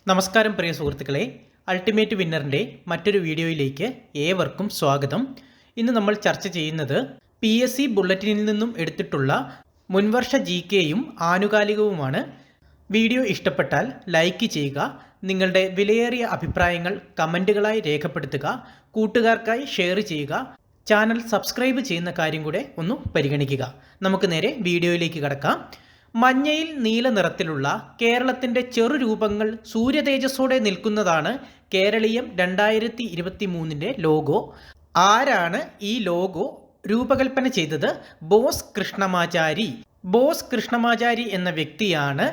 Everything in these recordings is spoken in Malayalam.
നമസ്കാരം പ്രിയ സുഹൃത്തുക്കളെ, അൾട്ടിമേറ്റ് വിന്നറിൻ്റെ മറ്റൊരു വീഡിയോയിലേക്ക് ഏവർക്കും സ്വാഗതം. ഇന്ന് നമ്മൾ ചർച്ച ചെയ്യുന്നത് PSC ബുള്ളറ്റിനിൽ നിന്നും എടുത്തിട്ടുള്ള മുൻവർഷ GKയും ആനുകാലികവുമാണ്. വീഡിയോ ഇഷ്ടപ്പെട്ടാൽ ലൈക്ക് ചെയ്യുക, നിങ്ങളുടെ വിലയേറിയ അഭിപ്രായങ്ങൾ കമൻറ്റുകളായി രേഖപ്പെടുത്തുക, കൂട്ടുകാർക്കായി ഷെയർ ചെയ്യുക, ചാനൽ സബ്സ്ക്രൈബ് ചെയ്യുന്ന കാര്യം കൂടെ ഒന്ന് പരിഗണിക്കുക. നമുക്ക് നേരെ വീഡിയോയിലേക്ക് കടക്കാം. മഞ്ഞയിൽ നീല നിറത്തിലുള്ള കേരളത്തിൻ്റെ ചെറുരൂപങ്ങൾ സൂര്യതേജസ്സോടെ നിൽക്കുന്നതാണ് കേരളീയം 2023 ലോഗോ. ആരാണ് ഈ ലോഗോ രൂപകൽപ്പന ചെയ്തത്? ബോസ് കൃഷ്ണമാചാരി. ബോസ് കൃഷ്ണമാചാരി എന്ന വ്യക്തിയാണ്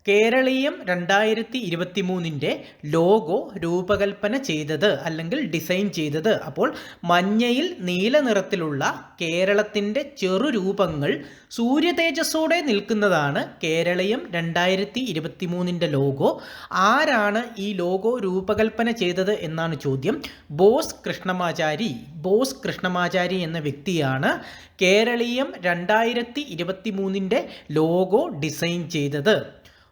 കേരളീയം 2023 ലോഗോ രൂപകൽപ്പന ചെയ്തത് അല്ലെങ്കിൽ ഡിസൈൻ ചെയ്തത്. അപ്പോൾ മഞ്ഞയിൽ നീല നിറത്തിലുള്ള കേരളത്തിൻ്റെ ചെറുരൂപങ്ങൾ സൂര്യതേജസ്സോടെ നിൽക്കുന്നതാണ് കേരളീയം 2023 ലോഗോ. ആരാണ് ഈ ലോഗോ രൂപകൽപ്പന ചെയ്തത് എന്നാണ് ചോദ്യം. ബോസ് കൃഷ്ണമാചാരി. ബോസ് കൃഷ്ണമാചാരി എന്ന വ്യക്തിയാണ് കേരളീയം 2023 ലോഗോ ഡിസൈൻ ചെയ്തത്.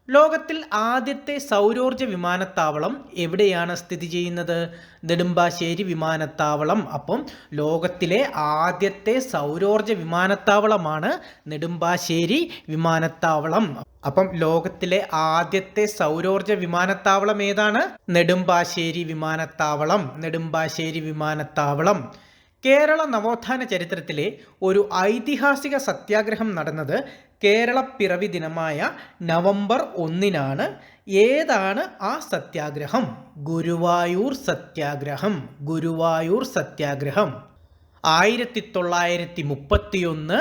ലോകത്തിൽ ആദ്യത്തെ സൗരോർജ വിമാനത്താവളം എവിടെയാണ് സ്ഥിതി ചെയ്യുന്നത്? നെടുമ്പാശ്ശേരി വിമാനത്താവളം. അപ്പം ലോകത്തിലെ ആദ്യത്തെ സൗരോർജ വിമാനത്താവളമാണ് നെടുമ്പാശ്ശേരി വിമാനത്താവളം. അപ്പം ലോകത്തിലെ ആദ്യത്തെ സൗരോർജ വിമാനത്താവളം ഏതാണ്? നെടുമ്പാശ്ശേരി വിമാനത്താവളം. നെടുമ്പാശ്ശേരി വിമാനത്താവളം. കേരള നവോത്ഥാന ചരിത്രത്തിലെ ഒരു ഐതിഹാസിക സത്യാഗ്രഹം നടന്നത് കേരളപ്പിറവി ദിനമായ നവംബർ 1 ഏതാണ് ആ സത്യാഗ്രഹം? ഗുരുവായൂർ സത്യാഗ്രഹം. ഗുരുവായൂർ സത്യാഗ്രഹം 1931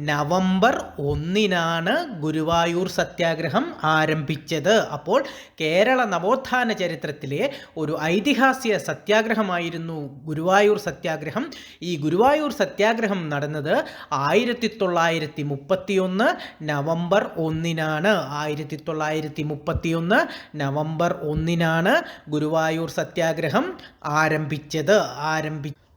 നവംബർ 1 ഗുരുവായൂർ സത്യാഗ്രഹം ആരംഭിച്ചത്. അപ്പോൾ കേരള നവോത്ഥാന ചരിത്രത്തിലെ ഒരു ഐതിഹാസിക സത്യാഗ്രഹമായിരുന്നു ഗുരുവായൂർ സത്യാഗ്രഹം. ഈ ഗുരുവായൂർ സത്യാഗ്രഹം നടന്നത് 1931 നവംബർ 1 1931 നവംബർ 1 ഗുരുവായൂർ സത്യാഗ്രഹം ആരംഭിച്ചത്.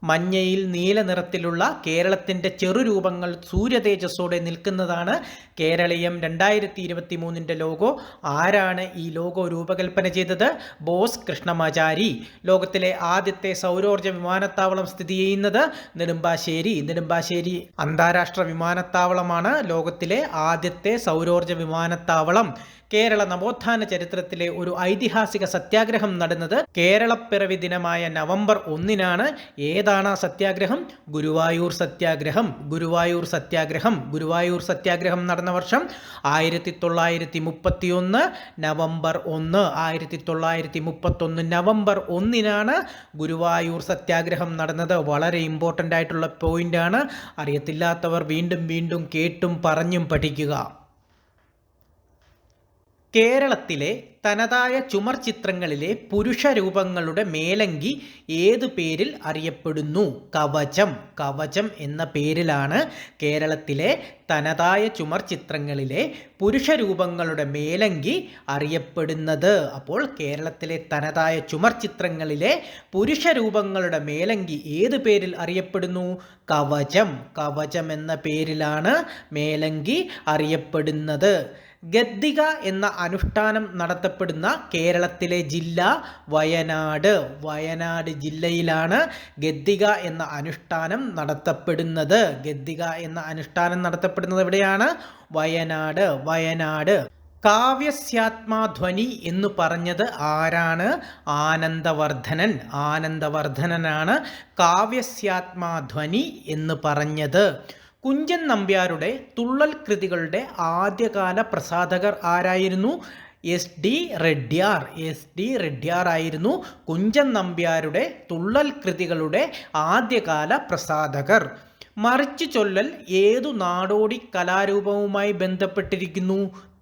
മഞ്ഞയിൽ നീല നിറത്തിലുള്ള കേരളത്തിൻ്റെ ചെറുരൂപങ്ങൾ സൂര്യതേജസ്സോടെ നിൽക്കുന്നതാണ് കേരളീയം 2023 ലോഗോ. ആരാണ് ഈ ലോഗോ രൂപകൽപ്പന ചെയ്തത്? ബോസ് കൃഷ്ണമാചാരി. ലോകത്തിലെ ആദ്യത്തെ സൗരോർജ വിമാനത്താവളം സ്ഥിതി ചെയ്യുന്നത് നെടുമ്പാശ്ശേരി. നെടുമ്പാശ്ശേരി അന്താരാഷ്ട്ര വിമാനത്താവളമാണ് ലോകത്തിലെ ആദ്യത്തെ സൗരോർജ വിമാനത്താവളം. കേരള നവോത്ഥാന ചരിത്രത്തിലെ ഒരു ഐതിഹാസിക സത്യാഗ്രഹം നടന്നത് കേരളപ്പിറവി ദിനമായ നവംബർ 1 ഏതാണ് ആ സത്യാഗ്രഹം? ഗുരുവായൂർ സത്യാഗ്രഹം. ഗുരുവായൂർ സത്യാഗ്രഹം. ഗുരുവായൂർ സത്യാഗ്രഹം നടന്ന വർഷം 1931 നവംബർ 1. 1931 നവംബർ 1 ഗുരുവായൂർ സത്യാഗ്രഹം നടന്നത്. വളരെ ഇമ്പോർട്ടൻ്റ് ആയിട്ടുള്ള പോയിൻ്റാണ്. അറിയത്തില്ലാത്തവർ വീണ്ടും വീണ്ടും കേട്ടും പറഞ്ഞും പഠിക്കുക. കേരളത്തിലെ തനതായ ചുമർ ചിത്രങ്ങളിലെ പുരുഷ രൂപങ്ങളുടെ മേലങ്കി ഏതു പേരിൽ അറിയപ്പെടുന്നു? കവചം. കവചം എന്ന പേരിലാണ് കേരളത്തിലെ തനതായ ചുമർ ചിത്രങ്ങളിലെ പുരുഷ രൂപങ്ങളുടെ മേലങ്കി അറിയപ്പെടുന്നത്. അപ്പോൾ കേരളത്തിലെ തനതായ ചുമർ ചിത്രങ്ങളിലെ പുരുഷ രൂപങ്ങളുടെ മേലങ്കി ഏതു പേരിൽ അറിയപ്പെടുന്നു? കവചം. കവചം എന്ന പേരിലാണ് മേലങ്കി അറിയപ്പെടുന്നത്. ഗദ്ദിക എന്ന അനുഷ്ഠാനം നടത്തപ്പെടുന്ന കേരളത്തിലെ ജില്ല വയനാട്. വയനാട് ജില്ലയിലാണ് ഗദ്ദിക എന്ന അനുഷ്ഠാനം നടത്തപ്പെടുന്നത്. ഗദ്ദിക എന്ന അനുഷ്ഠാനം നടത്തപ്പെടുന്നത് എവിടെയാണ്? വയനാട്. വയനാട്. കാവ്യസ്യാത്മാധ്വനി എന്ന് പറഞ്ഞത് ആരാണ്? ആനന്ദവർദ്ധനൻ. ആനന്ദവർദ്ധനനാണ് കാവ്യസ്യാത്മാധ്വനി എന്ന് പറഞ്ഞത്. കുഞ്ചൻ നമ്പ്യാരുടെ തുള്ളൽ കൃതികളുടെ ആദ്യകാല പ്രസാധകർ ആരായിരുന്നു? SD റെഡ്യാർ. SD റെഡ്യാർ ആയിരുന്നു കുഞ്ചൻ നമ്പ്യാരുടെ തുള്ളൽ കൃതികളുടെ ആദ്യകാല പ്രസാധകർ. മറിച്ചു ചൊല്ലൽ ഏതു നാടോടി കലാരൂപവുമായി ബന്ധപ്പെട്ടിരിക്കുന്നു?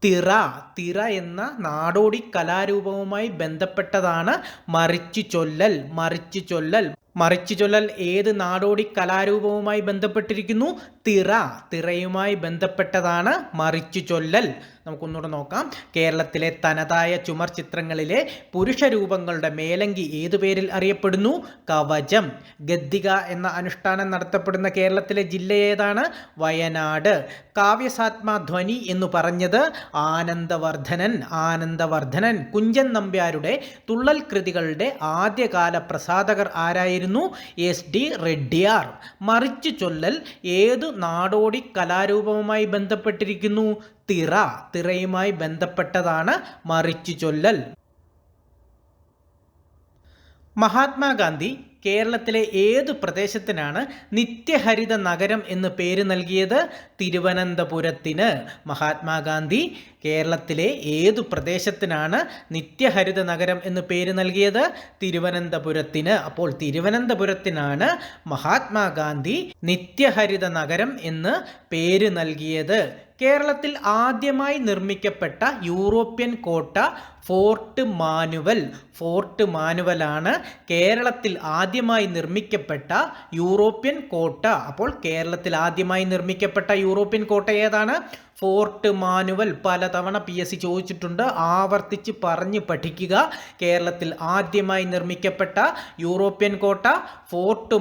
തിറ. തിറ എന്ന നാടോടി കലാരൂപവുമായി ബന്ധപ്പെട്ടതാണ് മറിച്ചു ചൊല്ലൽ. മറിച്ചു ചൊല്ലൽ. മറിച്ചു ചൊല്ലൽ ഏത് നാടോടി കലാരൂപവുമായി ബന്ധപ്പെട്ടിരിക്കുന്നു? തിറ. തിറയുമായി ബന്ധപ്പെട്ടതാണ് മറിച്ചു ചൊല്ലൽ. നമുക്കൊന്നുകൂടെ നോക്കാം. കേരളത്തിലെ തനതായ ചുമർ ചിത്രങ്ങളിലെ പുരുഷരൂപങ്ങളുടെ മേലങ്കി ഏതു പേരിൽ അറിയപ്പെടുന്നു? കവചം. ഗദ്ദിക എന്ന അനുഷ്ഠാനം നടത്തപ്പെടുന്ന കേരളത്തിലെ ജില്ല ഏതാണ്? വയനാട്. കാവ്യസാത്മാധ്വനി എന്ന് പറഞ്ഞത് ആനന്ദവർദ്ധനൻ. കുഞ്ചൻ നമ്പ്യാരുടെ തുള്ളൽ കൃതികളുടെ ആദ്യകാല പ്രസാധകർ ആരായിരുന്നു? SD റെഡ്ഡിയാർ. മറിച്ചു ചൊല്ലൽ ഏതു നാടോടി കലാരൂപവുമായി ബന്ധപ്പെട്ടിരിക്കുന്നു? തിറയുമായി ബന്ധപ്പെട്ടതാണ് മറിച്ചു ചൊല്ലൽ. മഹാത്മാഗാന്ധി കേരളത്തിലെ ഏതു പ്രദേശത്തിനാണ് നിത്യഹരിത നഗരം എന്ന് പേര് നൽകിയത്? തിരുവനന്തപുരത്തിന്. മഹാത്മാഗാന്ധി കേരളത്തിലെ ഏതു പ്രദേശത്തിനാണ് നിത്യഹരിത നഗരം എന്ന് പേര് നൽകിയത്? തിരുവനന്തപുരത്തിന്. അപ്പോൾ തിരുവനന്തപുരത്തിനാണ് മഹാത്മാഗാന്ധി നിത്യഹരിത നഗരം എന്ന് പേര് നൽകിയത്. കേരളത്തിൽ ആദ്യമായി നിർമ്മിക്കപ്പെട്ട യൂറോപ്യൻ കോട്ട ഫോർട്ട് മാനുവലാണ് കേരളത്തിൽ ആദ്യമായി നിർമ്മിക്കപ്പെട്ട യൂറോപ്യൻ കോട്ട. അപ്പോൾ കേരളത്തിൽ ആദ്യമായി നിർമ്മിക്കപ്പെട്ട യൂറോപ്യൻ കോട്ട ഏതാണ്? Fort manual. പലതവണ PSC ചോദിച്ചിട്ടുണ്ട്, ആവർത്തിച്ച് പറഞ്ഞ് പഠിക്കുക. കേരളത്തിൽ ആദ്യമായി നിർമ്മിക്കപ്പെട്ട യൂറോപ്യൻ കോട്ട ഫോർട്ട്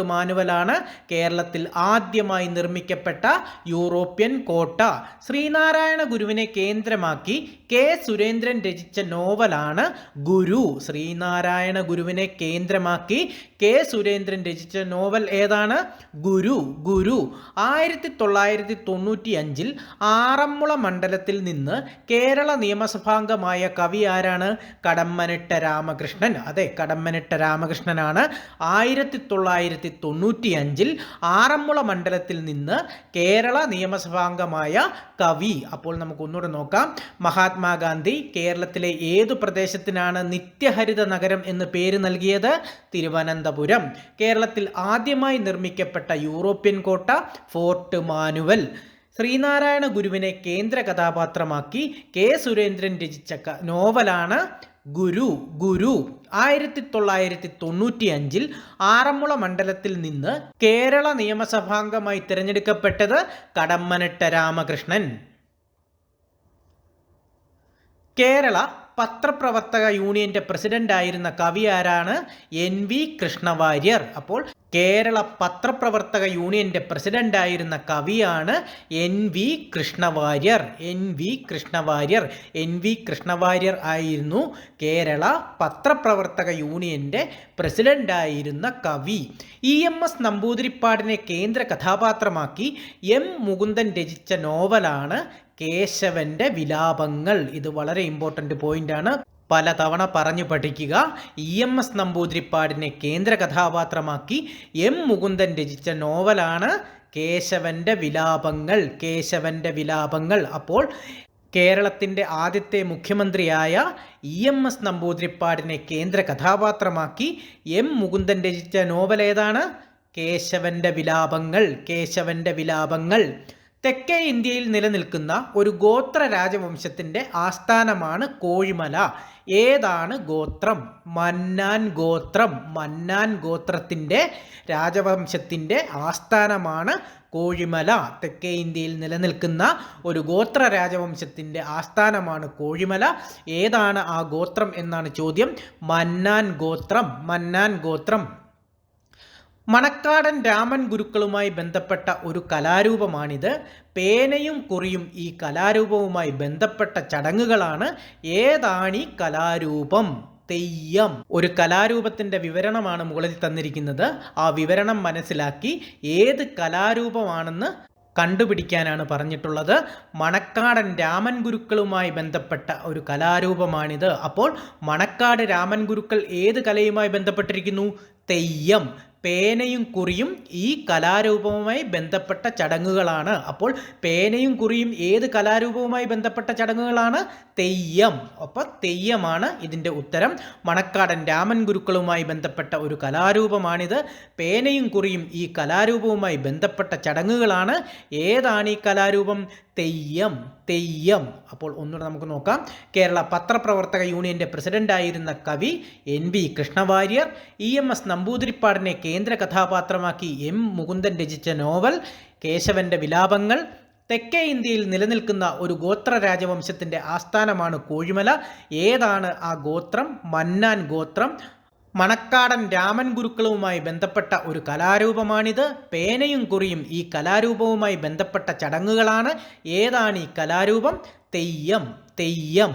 മാനുവലാണ് കേരളത്തിൽ ആദ്യമായി നിർമ്മിക്കപ്പെട്ട യൂറോപ്യൻ കോട്ട. ശ്രീനാരായണ ഗുരുവിനെ കേന്ദ്രമാക്കി K. സുരേന്ദ്രൻ രചിച്ച നോവലാണ് ഗുരു. ശ്രീനാരായണ ഗുരുവിനെ കേന്ദ്രമാക്കി K. സുരേന്ദ്രൻ രചിച്ച നോവൽ ഏതാണ്? ഗുരു. 1995 ആറന്മുള മണ്ഡലത്തിൽ നിന്ന് കേരള നിയമസഭാംഗമായ കവി ആരാണ്? കടമ്മനിട്ട രാമകൃഷ്ണൻ. അതെ, കടമ്മനിട്ട രാമകൃഷ്ണനാണ് 1995 ആറന്മുള മണ്ഡലത്തിൽ നിന്ന് കേരള നിയമസഭാംഗമായ കവി. അപ്പോൾ നമുക്ക് ഒന്നുകൂടെ നോക്കാം. മഹാത്മാഗാന്ധി കേരളത്തിലെ ഏതു പ്രദേശത്തിനാണ് നിത്യഹരിത നഗരം എന്ന് പേര് നൽകിയത്? തിരുവനന്തപുരം. കേരളത്തിൽ ആദ്യമായി നിർമ്മിക്കപ്പെട്ട യൂറോപ്യൻ കോട്ട ഫോർട്ട് മാനുവൽ. ശ്രീനാരായണ ഗുരുവിനെ കേന്ദ്ര കഥാപാത്രമാക്കി K. സുരേന്ദ്രൻ രചിച്ച നോവലാണ് ഗുരു. 1995 ആറന്മുള മണ്ഡലത്തിൽ നിന്ന് കേരള നിയമസഭാംഗമായി തിരഞ്ഞെടുക്കപ്പെട്ടത് കടമ്മനിട്ട രാമകൃഷ്ണൻ. കേരള പത്രപ്രവർത്തക യൂണിയന്റെ പ്രസിഡന്റായിരുന്ന കവി ആരാണ്? NV കൃഷ്ണവാര്യർ. അപ്പോൾ കേരള പത്രപ്രവർത്തക യൂണിയന്റെ പ്രസിഡന്റായിരുന്ന കവിയാണ് NV കൃഷ്ണവാര്യർ. NV കൃഷ്ണവാര്യർ ആയിരുന്നു കേരള പത്രപ്രവർത്തക യൂണിയന്റെ പ്രസിഡന്റായിരുന്ന കവി. EMS നമ്പൂതിരിപ്പാടിനെ കേന്ദ്ര കഥാപാത്രമാക്കി M. മുകുന്ദൻ രചിച്ച നോവലാണ് കേശവന്റെ വിലാപങ്ങൾ. ഇത് വളരെ ഇമ്പോർട്ടൻ്റ് പോയിന്റാണ്, പലതവണ പറഞ്ഞു പഠിക്കുക. EMS നമ്പൂതിരിപ്പാടിനെ കേന്ദ്ര കഥാപാത്രമാക്കി M. മുകുന്ദൻ രചിച്ച നോവലാണ് കേശവന്റെ വിലാപങ്ങൾ. അപ്പോൾ കേരളത്തിൻ്റെ ആദ്യത്തെ മുഖ്യമന്ത്രിയായ EMS നമ്പൂതിരിപ്പാടിനെ കേന്ദ്ര കഥാപാത്രമാക്കി M. മുകുന്ദൻ രചിച്ച നോവൽ ഏതാണ്? കേശവന്റെ വിലാപങ്ങൾ. തെക്കേ ഇന്ത്യയിൽ നിലനിൽക്കുന്ന ഒരു ഗോത്ര രാജവംശത്തിൻ്റെ ആസ്ഥാനമാണ് കോഴിമല. ഏതാണ് ഗോത്രം? മന്നാൻ ഗോത്രത്തിൻ്റെ രാജവംശത്തിൻ്റെ ആസ്ഥാനമാണ് കോഴിമല. തെക്കേ ഇന്ത്യയിൽ നിലനിൽക്കുന്ന ഒരു ഗോത്ര രാജവംശത്തിൻ്റെ ആസ്ഥാനമാണ് കോഴിമല. ഏതാണ് ആ ഗോത്രം എന്നാണ് ചോദ്യം. മന്നാൻ ഗോത്രം. മണക്കാടൻ രാമൻ ഗുരുക്കളുമായി ബന്ധപ്പെട്ട ഒരു കലാരൂപമാണിത്. പേനയും കുറിയും ഈ കലാരൂപവുമായി ബന്ധപ്പെട്ട ചടങ്ങുകളാണ്. ഏതാണീ കലാരൂപം? തെയ്യം. ഒരു കലാരൂപത്തിൻ്റെ വിവരണമാണ് മുകളിൽ തന്നിരിക്കുന്നത്. ആ വിവരണം മനസ്സിലാക്കി ഏത് കലാരൂപമാണെന്ന് കണ്ടുപിടിക്കാനാണ് പറഞ്ഞിട്ടുള്ളത്. മണക്കാടൻ രാമൻ ഗുരുക്കളുമായി ബന്ധപ്പെട്ട ഒരു കലാരൂപമാണിത്. അപ്പോൾ മണക്കാട് രാമൻ ഗുരുക്കൾ ഏത് കലയുമായി ബന്ധപ്പെട്ടിരിക്കുന്നു? തെയ്യം. പേനയും കുറിയും ഈ കലാരൂപവുമായി ബന്ധപ്പെട്ട ചടങ്ങുകളാണ്. അപ്പോൾ പേനയും കുറിയും ഏത് കലാരൂപവുമായി ബന്ധപ്പെട്ട ചടങ്ങുകളാണ്? തെയ്യം. അപ്പോൾ തെയ്യമാണ് ഇതിൻ്റെ ഉത്തരം. മണക്കാടൻ രാമൻ ഗുരുക്കളുമായി ബന്ധപ്പെട്ട ഒരു കലാരൂപമാണിത്. പേനയും കുറിയും ഈ കലാരൂപവുമായി ബന്ധപ്പെട്ട ചടങ്ങുകളാണ്. ഏതാണ് ഈ കലാരൂപം? തെയ്യം. അപ്പോൾ ഒന്നുകൂടെ നമുക്ക് നോക്കാം. കേരള പത്രപ്രവർത്തക യൂണിയന്റെ പ്രസിഡന്റായിരുന്ന കവി NV കൃഷ്ണവാര്യർ. EMS നമ്പൂതിരിപ്പാടിനെ കേന്ദ്ര കഥാപാത്രമാക്കി M. മുകുന്ദൻ രചിച്ച നോവൽ കേശവന്റെ വിലാപങ്ങൾ. തെക്കേ ഇന്ത്യയിൽ നിലനിൽക്കുന്ന ഒരു ഗോത്ര രാജവംശത്തിൻ്റെ ആസ്ഥാനമാണ് കോഴിമല. ഏതാണ് ആ ഗോത്രം? മന്നാൻ ഗോത്രം. മണക്കാടൻ രാമൻ ഗുരുക്കളുമായി ബന്ധപ്പെട്ട ഒരു കലാരൂപമാണിത്. പേനയും കുറിയും ഈ കലാരൂപവുമായി ബന്ധപ്പെട്ട ചടങ്ങുകളാണ്. ഏതാണ് ഈ കലാരൂപം? തെയ്യം. തെയ്യം.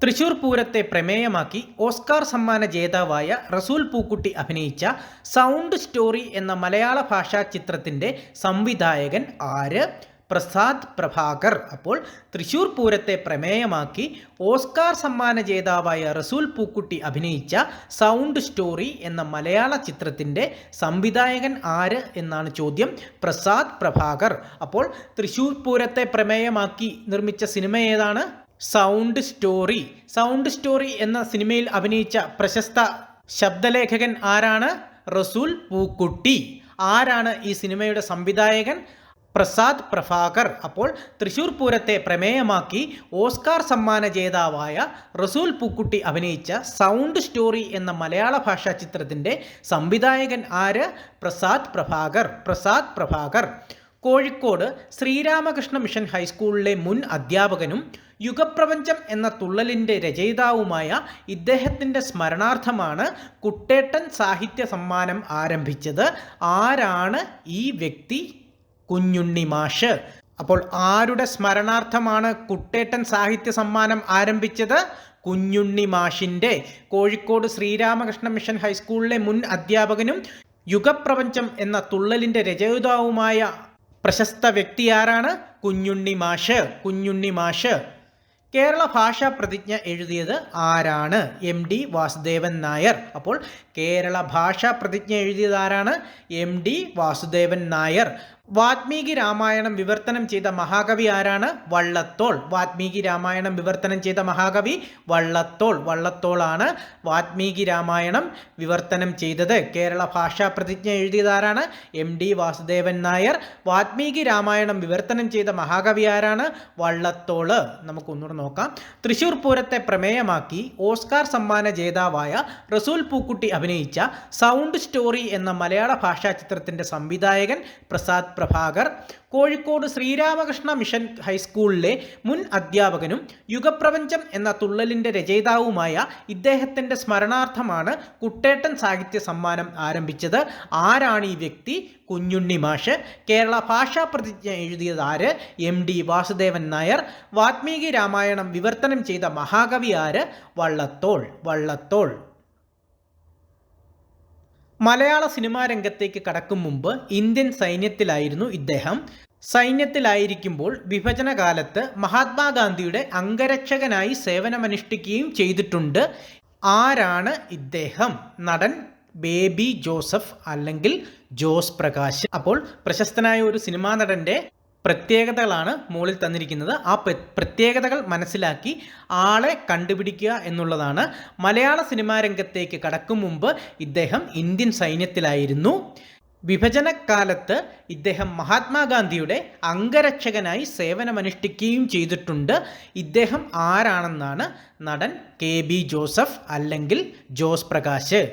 തൃശൂർ പൂരത്തെ പ്രമേയമാക്കി ഓസ്കാർ സമ്മാന ജേതാവായ റസൂൽ പൂക്കുട്ടി അഭിനയിച്ച സൗണ്ട് സ്റ്റോറി എന്ന മലയാള ഭാഷാ ചിത്രത്തിൻ്റെ സംവിധായകൻ ആര്? പ്രസാദ് പ്രഭാകർ. അപ്പോൾ തൃശൂർ പൂരത്തെ പ്രമേയമാക്കി ഓസ്കാർ സമ്മാന ജേതാവായ റസൂൽ പൂക്കുട്ടി അഭിനയിച്ച സൗണ്ട് സ്റ്റോറി എന്ന മലയാള ചിത്രത്തിൻ്റെ സംവിധായകൻ ആര് എന്നാണ് ചോദ്യം. പ്രസാദ് പ്രഭാകർ. അപ്പോൾ തൃശൂർ പൂരത്തെ പ്രമേയമാക്കി നിർമ്മിച്ച സിനിമ ഏതാണ്? Sound story. സൗണ്ട് സ്റ്റോറി എന്ന സിനിമയിൽ അഭിനയിച്ച പ്രശസ്ത ശബ്ദലേഖകൻ ആരാണ്? റസൂൽ പൂക്കുട്ടി. ആരാണ് ഈ സിനിമയുടെ സംവിധായകൻ? പ്രസാദ് പ്രഭാകർ. അപ്പോൾ തൃശൂർ പൂരത്തെ പ്രമേയമാക്കി ഓസ്കാർ സമ്മാന ജേതാവായ റസൂൽ പൂക്കുട്ടി അഭിനയിച്ച സൗണ്ട് സ്റ്റോറി എന്ന മലയാള ഭാഷാ ചിത്രത്തിൻ്റെ സംവിധായകൻ ആര്? പ്രസാദ് പ്രഭാകർ. പ്രസാദ് പ്രഭാകർ. കോഴിക്കോട് ശ്രീരാമകൃഷ്ണ മിഷൻ ഹൈസ്കൂളിലെ മുൻ അധ്യാപകനും യുഗപ്രപഞ്ചം എന്ന തുള്ളലിൻ്റെ രചയിതാവുമായ ഇദ്ദേഹത്തിൻ്റെ സ്മരണാർത്ഥമാണ് കുട്ടേട്ടൻ സാഹിത്യ സമ്മാനം ആരംഭിച്ചത്. ആരാണ് ഈ വ്യക്തി? കുഞ്ഞുണ്ണി മാഷ്. അപ്പോൾ ആരുടെ സ്മരണാർത്ഥമാണ് കുട്ടേട്ടൻ സാഹിത്യ സമ്മാനം ആരംഭിച്ചത്? കുഞ്ഞുണ്ണി മാഷിൻ്റെ. കോഴിക്കോട് ശ്രീരാമകൃഷ്ണ മിഷൻ ഹൈസ്കൂളിലെ മുൻ അധ്യാപകനും യുഗപ്രപഞ്ചം എന്ന തുള്ളലിൻ്റെ രചയിതാവുമായ പ്രശസ്ത വ്യക്തി ആരാണ്? കുഞ്ഞുണ്ണി മാഷ്. കുഞ്ഞുണ്ണി മാഷ്. കേരള ഭാഷാ പ്രതിജ്ഞ എഴുതിയത് ആരാണ്? MD വാസുദേവൻ നായർ. അപ്പോൾ കേരള ഭാഷാ പ്രതിജ്ഞ എഴുതിയത് ആരാണ്? MD വാസുദേവൻ നായർ. വാത്മീകി രാമായണം വിവർത്തനം ചെയ്ത മഹാകവി ആരാണ്? വള്ളത്തോൾ. വാത്മീകി രാമായണം വിവർത്തനം ചെയ്ത മഹാകവി വള്ളത്തോൾ. വള്ളത്തോളാണ് വാത്മീകി രാമായണം വിവർത്തനം ചെയ്തത്. കേരള ഭാഷാ പ്രതിജ്ഞ എഴുതിയത് ആരാണ്? MD വാസുദേവൻ നായർ. വാത്മീകി രാമായണം വിവർത്തനം ചെയ്ത മഹാകവി ആരാണ്? വള്ളത്തോള്. നമുക്കൊന്നുകൂടെ നോക്കാം. തൃശൂർ പൂരത്തെ പ്രമേയമാക്കി ഓസ്കാർ സമ്മാന ജേതാവായ റസൂൽ പൂക്കുട്ടി അഭിനയിച്ച സൗണ്ട് സ്റ്റോറി എന്ന മലയാള ഭാഷാ ചിത്രത്തിൻ്റെ സംവിധായകൻ പ്രസാദ് പ്രഭാകർ. കോഴിക്കോട് ശ്രീരാമകൃഷ്ണ മിഷൻ ഹൈസ്കൂളിലെ മുൻ അധ്യാപകനും യുഗപ്രപഞ്ചം എന്ന തുള്ളലിൻ്റെ രചയിതാവുമായ ഇദ്ദേഹത്തിൻ്റെ സ്മരണാർത്ഥമാണ് കുട്ടേട്ടൻ സാഹിത്യ സമ്മാനം ആരംഭിച്ചത്. ആരാണ് ഈ വ്യക്തി? കുഞ്ഞുണ്ണി മാഷ്. കേരള ഭാഷാ പ്രതിജ്ഞ എഴുതിയത് ആര്? MD വാസുദേവൻ നായർ. വാത്മീകി രാമായണം വിവർത്തനം ചെയ്ത മഹാകവി ആര്? വള്ളത്തോൾ. വള്ളത്തോൾ. മലയാള സിനിമാ രംഗത്തേക്ക് കടക്കും മുമ്പ് ഇന്ത്യൻ സൈന്യത്തിലായിരുന്നു ഇദ്ദേഹം. സൈന്യത്തിലായിരിക്കുമ്പോൾ വിഭജനകാലത്ത് മഹാത്മാഗാന്ധിയുടെ അംഗരക്ഷകനായി സേവനമനുഷ്ഠിക്കുകയും ചെയ്തിട്ടുണ്ട്. ആരാണ് ഇദ്ദേഹം? നടൻ ബേബി ജോസഫ് അല്ലെങ്കിൽ ജോസ് പ്രകാശ്. അപ്പോൾ പ്രശസ്തനായ ഒരു സിനിമാ നടൻ്റെ പ്രത്യേകതകളാണ് മുകളിൽ തന്നിരിക്കുന്നത്. ആ പ്രത്യേകതകൾ മനസ്സിലാക്കി ആളെ കണ്ടുപിടിക്കുക എന്നുള്ളതാണ്. മലയാള സിനിമാ രംഗത്തേക്ക് കടക്കും മുമ്പ് ഇദ്ദേഹം ഇന്ത്യൻ സൈന്യത്തിലായിരുന്നു. വിഭജനകാലത്ത് ഇദ്ദേഹം മഹാത്മാഗാന്ധിയുടെ അംഗരക്ഷകനായി സേവനമനുഷ്ഠിക്കുകയും ചെയ്തിട്ടുണ്ട്. ഇദ്ദേഹം ആരാണെന്നാണ് നടൻ KB ജോസഫ് അല്ലെങ്കിൽ ജോസ് പ്രകാശ്.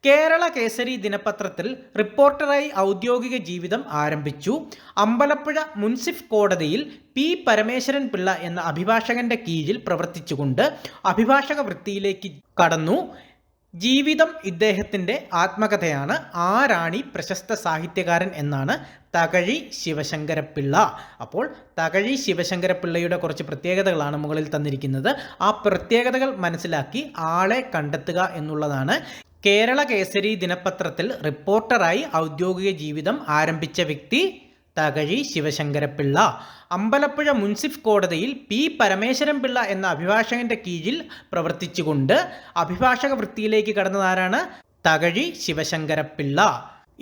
കേരള കേസരി ദിനപത്രത്തിൽ റിപ്പോർട്ടറായി ഔദ്യോഗിക ജീവിതം ആരംഭിച്ചു. അമ്പലപ്പുഴ മുൻസിഫ് കോടതിയിൽ P പരമേശ്വരൻ പിള്ള എന്ന അഭിഭാഷകന്റെ കീഴിൽ പ്രവർത്തിച്ചുകൊണ്ട് അഭിഭാഷക വൃത്തിയിലേക്ക് കടന്നു. ജീവിതം ഇദ്ദേഹത്തിൻ്റെ ആത്മകഥയാണ്. ആരാണി പ്രശസ്ത സാഹിത്യകാരൻ എന്നാണ്? തകഴി ശിവശങ്കരപ്പിള്ള. അപ്പോൾ തകഴി ശിവശങ്കരപ്പിള്ളയുടെ കുറച്ച് പ്രത്യേകതകളാണ് മുകളിൽ തന്നിരിക്കുന്നത്. ആ പ്രത്യേകതകൾ മനസ്സിലാക്കി ആളെ കണ്ടെത്തുക എന്നുള്ളതാണ്. കേരള കേസരി ദിനപത്രത്തിൽ റിപ്പോർട്ടറായി ഔദ്യോഗിക ജീവിതം ആരംഭിച്ച വ്യക്തി തകഴി ശിവശങ്കരപ്പിള്ള. അമ്പലപ്പുഴ മുൻസിഫ് കോടതിയിൽ P പരമേശ്വരൻ പിള്ള എന്ന അഭിഭാഷകന്റെ കീഴിൽ പ്രവർത്തിച്ചുകൊണ്ട് അഭിഭാഷക വൃത്തിയിലേക്ക് കടന്നതാരാണ്? തകഴി ശിവശങ്കരപ്പിള്ള.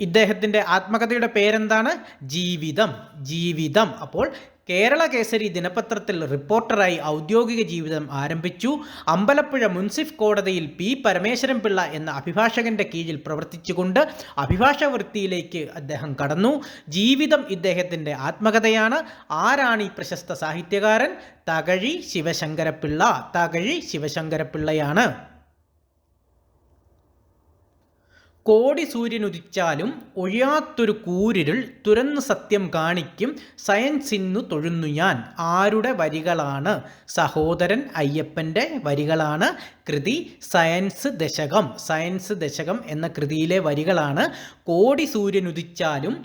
ഇദ്ദേഹത്തിൻ്റെ ആത്മകഥയുടെ പേരെന്താണ്? ജീവിതം. ജീവിതം. അപ്പോൾ കേരള കേസരി ദിനപത്രത്തിൽ റിപ്പോർട്ടറായി ഔദ്യോഗിക ജീവിതം ആരംഭിച്ചു. അമ്പലപ്പുഴ മുൻസിഫ് കോടതിയിൽ P പരമേശ്വരൻ പിള്ള എന്ന അഭിഭാഷകന്റെ കീഴിൽ പ്രവർത്തിച്ചുകൊണ്ട് അഭിഭാഷക വൃത്തിയിലേക്ക് അദ്ദേഹം കടന്നു. ജീവിതം ഇദ്ദേഹത്തിൻ്റെ ആത്മകഥയാണ്. ആരാണ് ഈ പ്രശസ്ത സാഹിത്യകാരൻ? തകഴി ശിവശങ്കരപ്പിള്ള. തകഴി ശിവശങ്കരപ്പിള്ളയാണ്. കോടി സൂര്യനുദിച്ചാലും ഒഴിയാത്തൊരു കൂരിരുൾ തുരന്ന് സത്യം കാണിക്കും സയൻസിന്നു തൊഴുന്നു ഞാൻ. ആരുടെ വരികളാണ്? സഹോദരൻ അയ്യപ്പൻ്റെ വരികളാണ്. കൃതി സയൻസ് ദശകം. സയൻസ് ദശകം എന്ന കൃതിയിലെ വരികളാണ്. കോടി സൂര്യനുദിച്ചാലും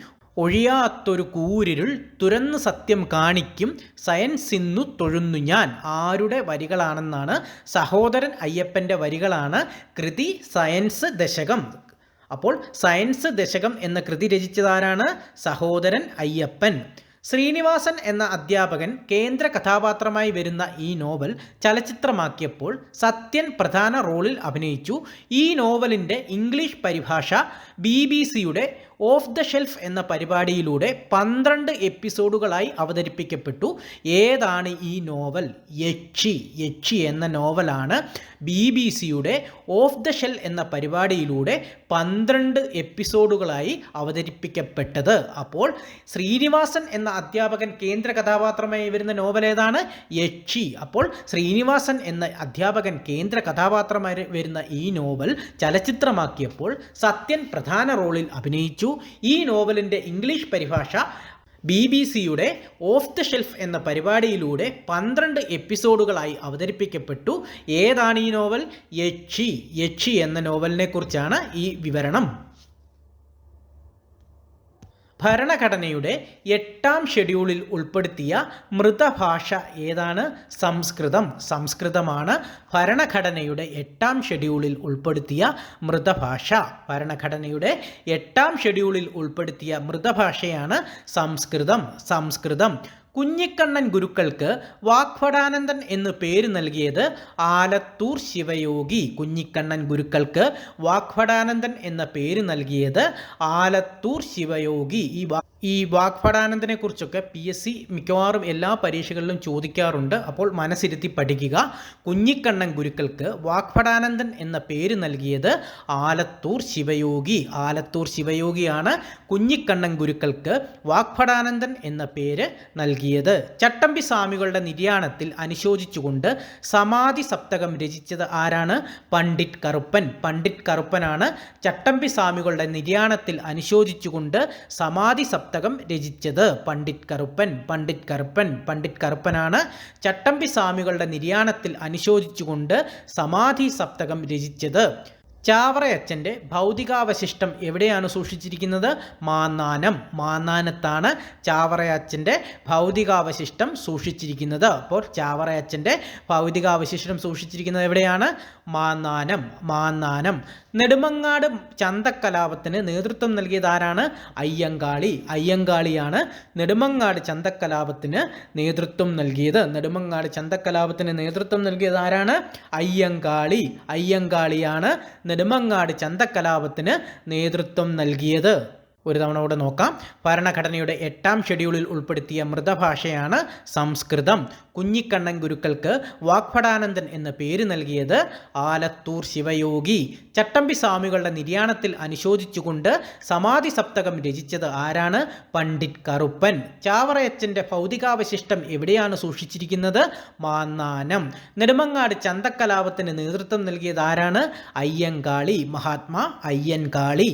ഒഴിയാത്തൊരു കൂരിരുൾ തുരന്ന് സത്യം കാണിക്കും സയൻസിന്നു തൊഴുന്നു ഞാൻ. ആരുടെ വരികളാണെന്നാണ്? സഹോദരൻ അയ്യപ്പൻ്റെ വരികളാണ്. കൃതി സയൻസ് ദശകം. അപ്പോൾ സയൻസ് ദശകം എന്ന കൃതി രചിച്ചതാരാണ്? സഹോദരൻ അയ്യപ്പൻ. ശ്രീനിവാസൻ എന്ന അധ്യാപകൻ കേന്ദ്ര കഥാപാത്രമായി വരുന്ന ഈ നോവൽ ചലച്ചിത്രമാക്കിയപ്പോൾ സത്യൻ പ്രധാന റോളിൽ അഭിനയിച്ചു. ഈ നോവലിൻ്റെ ഇംഗ്ലീഷ് പരിഭാഷ BBC-യുടെ ഓഫ് ദ ഷെൽഫ് എന്ന പരിപാടിയിലൂടെ 12 എപ്പിസോഡുകളായി അവതരിപ്പിക്കപ്പെട്ടു. ഏതാണ് ഈ നോവൽ? യക്ഷി. യക്ഷി എന്ന നോവലാണ് BBC-യുടെ ഓഫ് ദ ഷെൽ എന്ന പരിപാടിയിലൂടെ 12 എപ്പിസോഡുകളായി അവതരിപ്പിക്കപ്പെട്ടത്. അപ്പോൾ ശ്രീനിവാസൻ എന്ന അധ്യാപകൻ കേന്ദ്ര കഥാപാത്രമായി വരുന്ന നോവൽ ഏതാണ്? യക്ഷി. അപ്പോൾ ശ്രീനിവാസൻ എന്ന അധ്യാപകൻ കേന്ദ്ര കഥാപാത്രമായി വരുന്ന ഈ നോവൽ ചലച്ചിത്രമാക്കിയപ്പോൾ സത്യൻ പ്രധാന റോളിൽ അഭിനയിച്ചു. ഈ നോവലിൻ്റെ ഇംഗ്ലീഷ് പരിഭാഷ BBC-യുടെ ഓഫ് ദ ഷെൽഫ് എന്ന പരിപാടിയിലൂടെ 12 എപ്പിസോഡുകളായി അവതരിപ്പിക്കപ്പെട്ടു. ഏതാണ് ഈ നോവൽ? യക്ഷി. യക്ഷി എന്ന നോവലിനെ കുറിച്ചാണ് ഈ വിവരണം. ഭരണഘടനയുടെ 8ാം ഷെഡ്യൂളിൽ ഉൾപ്പെടുത്തിയ മൃതഭാഷ ഏതാണ്? സംസ്കൃതം. സംസ്കൃതമാണ് ഭരണഘടനയുടെ 8ാം ഷെഡ്യൂളിൽ ഉൾപ്പെടുത്തിയ മൃതഭാഷ. ഭരണഘടനയുടെ 8ാം ഷെഡ്യൂളിൽ ഉൾപ്പെടുത്തിയ മൃതഭാഷയാണ് സംസ്കൃതം. സംസ്കൃതം. കുഞ്ഞിക്കണ്ണൻ ഗുരുക്കൾക്ക് വാഗ്ഭടാനന്ദൻ എന്ന് പേര് നൽകിയത് ആലത്തൂർ ശിവയോഗി. കുഞ്ഞിക്കണ്ണൻ ഗുരുക്കൾക്ക് വാഗ്ഭടാനന്ദൻ എന്ന പേര് നൽകിയത് ആലത്തൂർ ശിവയോഗി. ഈ വാഗ്ഭടാനന്ദനെ കുറിച്ചൊക്കെ PSC മിക്കവാറും എല്ലാ പരീക്ഷകളിലും ചോദിക്കാറുണ്ട്. അപ്പോൾ മനസ്സിരുത്തി പഠിക്കുക. കുഞ്ഞിക്കണ്ണൻ ഗുരുക്കൾക്ക് വാഗ്ഭടാനന്ദൻ എന്ന പേര് നൽകിയത് ആലത്തൂർ ശിവയോഗി. ആലത്തൂർ ശിവയോഗിയാണ് കുഞ്ഞിക്കണ്ണൻ ഗുരുക്കൾക്ക് വാഗ്ഭടാനന്ദൻ എന്ന പേര് നൽകിയത്. ചട്ടമ്പി സ്വാമികളുടെ നിര്യാണത്തിൽ അനുശോചിച്ചുകൊണ്ട് സമാധി സപ്തകം രചിച്ചത് ആരാണ്? പണ്ഡിറ്റ് കറുപ്പൻ. പണ്ഡിറ്റ് കറുപ്പനാണ് ചട്ടമ്പി സ്വാമികളുടെ നിര്യാണത്തിൽ അനുശോചിച്ചുകൊണ്ട് സമാധി സപ്തകം രചിച്ചത്. പണ്ഡിറ്റ് കറുപ്പൻ. പണ്ഡിറ്റ് കറുപ്പൻ. പണ്ഡിറ്റ് കറുപ്പനാണ് ചട്ടമ്പി സ്വാമികളുടെ നിര്യാണത്തിൽ അനുശോചിച്ചുകൊണ്ട് സമാധി സപ്തകം രചിച്ചത്. ചാവറയച്ചൻ്റെ ഭൗതികാവശിഷ്ടം എവിടെയാണ് സൂക്ഷിച്ചിരിക്കുന്നത്? മാന്നാനം. മാന്നാനത്താണ് ചാവറയച്ചൻ്റെ ഭൗതികാവശിഷ്ടം സൂക്ഷിച്ചിരിക്കുന്നത്. അപ്പോൾ ചാവറയച്ചൻ്റെ ഭൗതികാവശിഷ്ടം സൂക്ഷിച്ചിരിക്കുന്നത് എവിടെയാണ്? മാന്നാനം. മാന്നാനം. നെടുമങ്ങാട് ചന്തക്കലാപത്തിന് നേതൃത്വം നൽകിയത് ആരാണ്? അയ്യങ്കാളി. അയ്യങ്കാളിയാണ് നെടുമങ്ങാട് ചന്തക്കലാപത്തിന് നേതൃത്വം നൽകിയത്. നെടുമങ്ങാട് ചന്തക്കലാപത്തിന് നേതൃത്വം നൽകിയത് ആരാണ്? അയ്യങ്കാളി. അയ്യങ്കാളിയാണ് നെടുമങ്ങാട് ചന്തക്കലാപത്തിന് നേതൃത്വം നൽകിയത്. ഒരു തവണ കൂടെ നോക്കാം. ഭരണഘടനയുടെ 8ാം ഷെഡ്യൂളിൽ ഉൾപ്പെടുത്തിയ മൃതഭാഷയാണ് സംസ്കൃതം. കുഞ്ഞിക്കണ്ണൻ ഗുരുക്കൾക്ക് വാഗ്ഭടാനന്ദൻ എന്ന പേര് നൽകിയത് ആലത്തൂർ ശിവയോഗി. ചട്ടമ്പി സ്വാമികളുടെ നിര്യാണത്തിൽ അനുശോചിച്ചുകൊണ്ട് സമാധി സപ്തകം രചിച്ചത് ആരാണ്? പണ്ഡിറ്റ് കറുപ്പൻ. ചാവറയച്ചൻ്റെ ഭൗതികാവശിഷ്ടം എവിടെയാണ് സൂക്ഷിച്ചിരിക്കുന്നത്? മാന്നാനം. നെടുമങ്ങാട് ചന്തക്കലാപത്തിന് നേതൃത്വം നൽകിയത് ആരാണ്? അയ്യങ്കാളി. മഹാത്മാ അയ്യൻകാളി.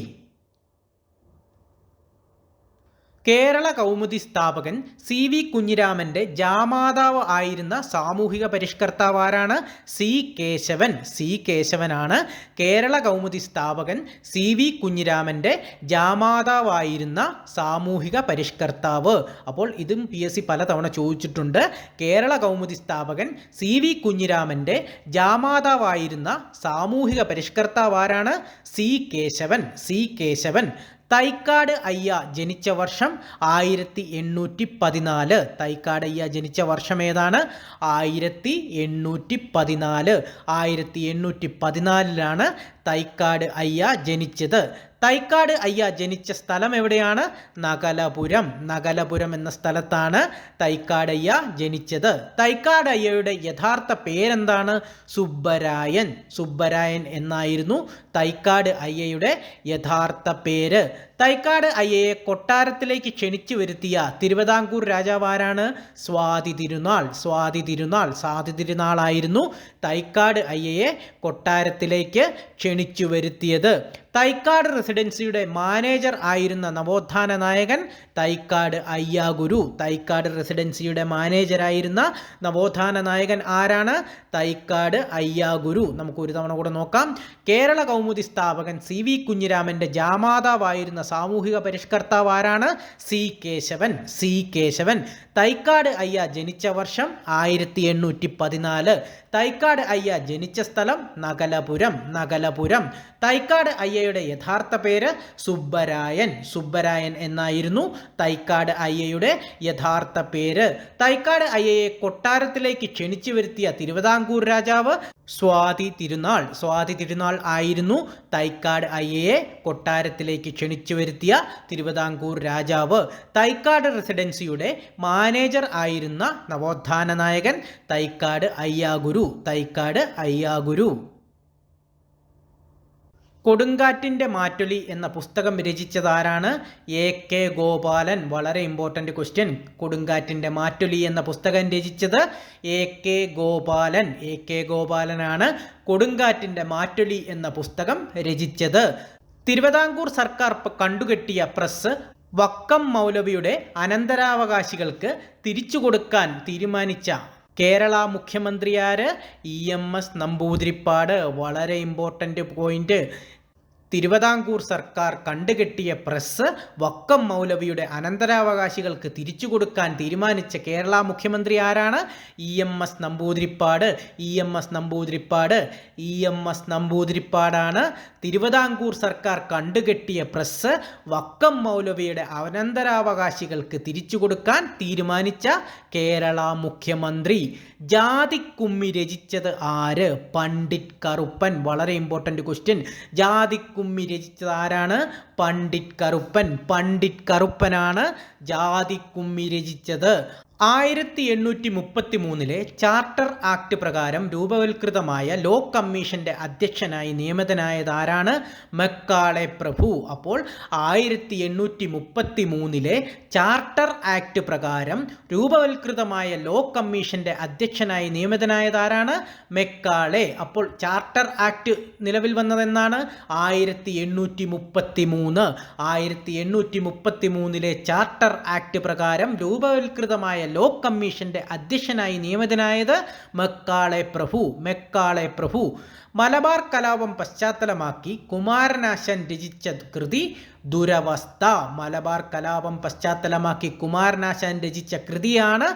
കേരള കൗമുദി സ്ഥാപകൻ CV കുഞ്ഞിരാമൻ്റെ ജാമാതാവ് ആയിരുന്ന സാമൂഹിക പരിഷ്കർത്താവ് ആരാണ്? C കേശവൻ. C കേശവനാണ് കേരള കൗമുദി സ്ഥാപകൻ CV കുഞ്ഞിരാമൻ്റെ ജാമാതാവായിരുന്ന സാമൂഹിക പരിഷ്കർത്താവ്. അപ്പോൾ ഇതും PSC പലതവണ ചോദിച്ചിട്ടുണ്ട്. കേരള കൗമുദി സ്ഥാപകൻ CV കുഞ്ഞിരാമൻ്റെ ജാമാതാവായിരുന്ന സാമൂഹിക പരിഷ്കർത്താവ് ആരാണ്? C കേശവൻ. C കേശവൻ. തൈക്കാട് അയ്യ ജനിച്ച വർഷം 1814. തൈക്കാട് അയ്യ ജനിച്ച വർഷം ഏതാണ്? 1814. 1814 തൈക്കാട് അയ്യ ജനിച്ചത്. തൈക്കാട് അയ്യ ജനിച്ച സ്ഥലം എവിടെയാണ്? നഗലപുരം. നഗലപുരം എന്ന സ്ഥലത്താണ് തൈക്കാട് അയ്യ ജനിച്ചത്. തൈക്കാട് അയ്യയുടെ യഥാർത്ഥ പേരെന്താണ്? സുബ്ബരായൻ. സുബ്ബരായൻ എന്നായിരുന്നു തൈക്കാട് അയ്യയുടെ യഥാർത്ഥ പേര്. തൈക്കാട് അയ്യയെ കൊട്ടാരത്തിലേക്ക് ക്ഷണിച്ചു വരുത്തിയ തിരുവിതാംകൂർ രാജാവ് ആരാണ്? സ്വാതി തിരുനാൾ. സ്വാതി തിരുനാൾ. സ്വാതി തിരുനാളായിരുന്നു തൈക്കാട് അയ്യയെ കൊട്ടാരത്തിലേക്ക് ക്ഷണിച്ചു വരുത്തിയത്. തൈക്കാട് റെസിഡൻസിയുടെ മാനേജർ ആയിരുന്ന നവോത്ഥാന നായകൻ തൈക്കാട് അയ്യാഗുരു. തൈക്കാട് റെസിഡൻസിയുടെ മാനേജറായിരുന്ന നവോത്ഥാന നായകൻ ആരാണ്? തൈക്കാട് അയ്യാഗുരു. നമുക്ക് ഒരു തവണ കൂടെ നോക്കാം. കേരള കൗമുദി സ്ഥാപകൻ CV കുഞ്ഞിരാമന്റെ ജാമാതാവായിരുന്ന സാമൂഹിക പരിഷ്കർത്താവ് ആരാണ്? C കേശവൻ. തൈക്കാട് അയ്യ ജനിച്ച വർഷം 1814. തൈക്കാട് അയ്യ ജനിച്ച സ്ഥലം നഗലപുരം. തൈക്കാട് അയ്യയുടെ യഥാർത്ഥ പേര് സുബ്ബരായൻ എന്നായിരുന്നു തൈക്കാട് അയ്യയുടെ യഥാർത്ഥ പേര്. തൈക്കാട് അയ്യയെ കൊട്ടാരത്തിലേക്ക് ക്ഷണിച്ചു വരുത്തിയ തിരുവിതാംകൂർ രാജാവ് സ്വാതി തിരുനാൾ ആയിരുന്നു തൈക്കാട് അയ്യയെ കൊട്ടാരത്തിലേക്ക് ക്ഷണിച്ചു വരുത്തിയ തിരുവിതാംകൂർ രാജാവ്. തൈക്കാട് റെസിഡൻസിയുടെ മാനേജർ ആയിരുന്ന നവോത്ഥാന നായകൻ തൈക്കാട് അയ്യാഗുരു. കൊടുങ്കാറ്റിൻ്റെ മാറ്റൊലി എന്ന പുസ്തകം രചിച്ചതാരാണ്? AK ഗോപാലൻ. വളരെ ഇമ്പോർട്ടൻ്റ് ക്വസ്റ്റ്യൻ. കൊടുങ്കാറ്റിൻ്റെ മാറ്റൊലി എന്ന പുസ്തകം രചിച്ചത് AK ഗോപാലനാണ് കൊടുങ്കാറ്റിൻ്റെ മാറ്റൊലി എന്ന പുസ്തകം രചിച്ചത്. തിരുവിതാംകൂർ സർക്കാർ കണ്ടുകെട്ടിയ പ്രസ് വക്കം മൗലവിയുടെ അനന്തരാവകാശികൾക്ക് തിരിച്ചു കൊടുക്കാൻ തീരുമാനിച്ച കേരള മുഖ്യമന്ത്രിയാര്? EMS നമ്പൂതിരിപ്പാട്. വളരെ ഇമ്പോർട്ടൻ്റ് പോയിന്റ്. തിരുവിതാംകൂർ സർക്കാർ കണ്ടുകെട്ടിയ പ്രസ് വക്കം മൗലവിയുടെ അനന്തരാവകാശികൾക്ക് തിരിച്ചു കൊടുക്കാൻ തീരുമാനിച്ച കേരള മുഖ്യമന്ത്രി ആരാണ്? EMS നമ്പൂതിരിപ്പാടാണ് തിരുവിതാംകൂർ സർക്കാർ കണ്ടുകെട്ടിയ പ്രസ് വക്കം മൗലവിയുടെ അനന്തരാവകാശികൾക്ക് തിരിച്ചു കൊടുക്കാൻ തീരുമാനിച്ച കേരള മുഖ്യമന്ത്രി. ജാതിക്കുമ്മി രചിച്ചത് ആര്? പണ്ഡിറ്റ് കറുപ്പൻ. വളരെ ഇമ്പോർട്ടൻ്റ് ക്വസ്റ്റ്യൻ. ജാതിക്കുമ്മി രചിച്ചത് ആരാണ്? പണ്ഡിറ്റ് കറുപ്പനാണ് ജാതിക്കുമ്മി രചിച്ചത്. 1833 ചാർട്ടർ ആക്ട് പ്രകാരം രൂപവൽകൃതമായ ലോ കമ്മീഷന്റെ അധ്യക്ഷനായി നിയമിതനായതാരാണ്? മക്കാളെ പ്രഭു. അപ്പോൾ 1833 ചാർട്ടർ ആക്ട് പ്രകാരം രൂപവൽകൃതമായ ലോ കമ്മീഷന്റെ അധ്യക്ഷനായി നിയമിതനായതാരാണ്? മെക്കാളെ. അപ്പോൾ ചാർട്ടർ ആക്ട് നിലവിൽ വന്നതെന്നാണ്? 1833. 1833 ചാർട്ടർ ആക്ട് പ്രകാരം രൂപവൽകൃതമായ ലോ കമ്മീഷന്റെ അധ്യക്ഷനായി നിയമിതനായത് മക്കാളെ പ്രഭു. മലബാർ കലാപം പശ്ചാത്തലമാക്കി കുമാരനാശാൻ രചിച്ച കൃതി ദുരവസ്ഥ. മലബാർ കലാപം പശ്ചാത്തലമാക്കി കുമാരനാശാൻ രചിച്ച കൃതിയാണ്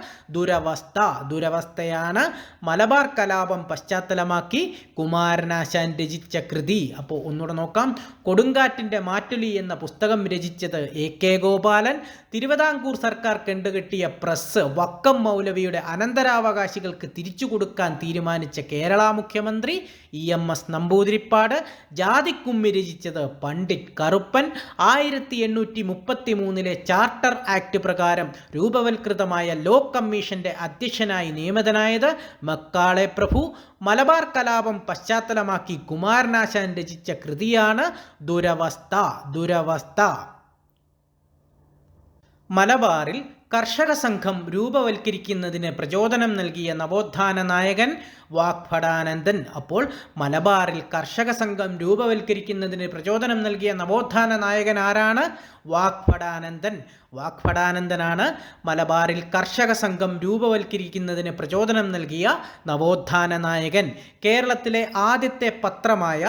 ദുരവസ്ഥയാണ് മലബാർ കലാപം പശ്ചാത്തലമാക്കി കുമാരനാശാൻ രചിച്ച കൃതി. അപ്പോൾ ഒന്നുകൂടെ നോക്കാം. കൊടുങ്കാറ്റിൻ്റെ മാറ്റൊലി എന്ന പുസ്തകം രചിച്ചത് AK ഗോപാലൻ. തിരുവിതാംകൂർ സർക്കാർ കണ്ടുകെട്ടിയ പ്രസ് വക്കം മൗലവിയുടെ അനന്തരാവകാശികൾക്ക് തിരിച്ചു കൊടുക്കാൻ തീരുമാനിച്ച കേരള മുഖ്യമന്ത്രി EMS നമ്പൂതിരിപ്പാട്. ജാതിക്കുമ്മി രചിച്ചത് പണ്ഡിറ്റ് കറുപ്പൻ. 1833 ചാർട്ടർ ആക്ട് പ്രകാരം രൂപവൽകൃതമായ ലോ കമ്മീഷന്റെ അധ്യക്ഷനായി നിയമിതനായത് മക്കാളെ പ്രഭു. മലബാർ കലാപം പശ്ചാത്തലമാക്കി കുമാരനാശാൻ രചിച്ച കൃതിയാണ് ദുരവസ്ഥ. മലബാറിൽ കർഷക സംഘം രൂപവൽക്കരിക്കുന്നതിന് പ്രചോദനം നൽകിയ നവോത്ഥാന നായകൻ വാഗ്ഭടാനന്ദൻ. അപ്പോൾ മലബാറിൽ കർഷക സംഘം രൂപവൽക്കരിക്കുന്നതിന് പ്രചോദനം നൽകിയ നവോത്ഥാന നായകൻ ആരാണ്? വാഗ്ഭടാനന്ദനാണ് മലബാറിൽ കർഷക സംഘം രൂപവൽക്കരിക്കുന്നതിന് പ്രചോദനം നൽകിയ നവോത്ഥാന നായകൻ. കേരളത്തിലെ ആദ്യത്തെ പത്രമായ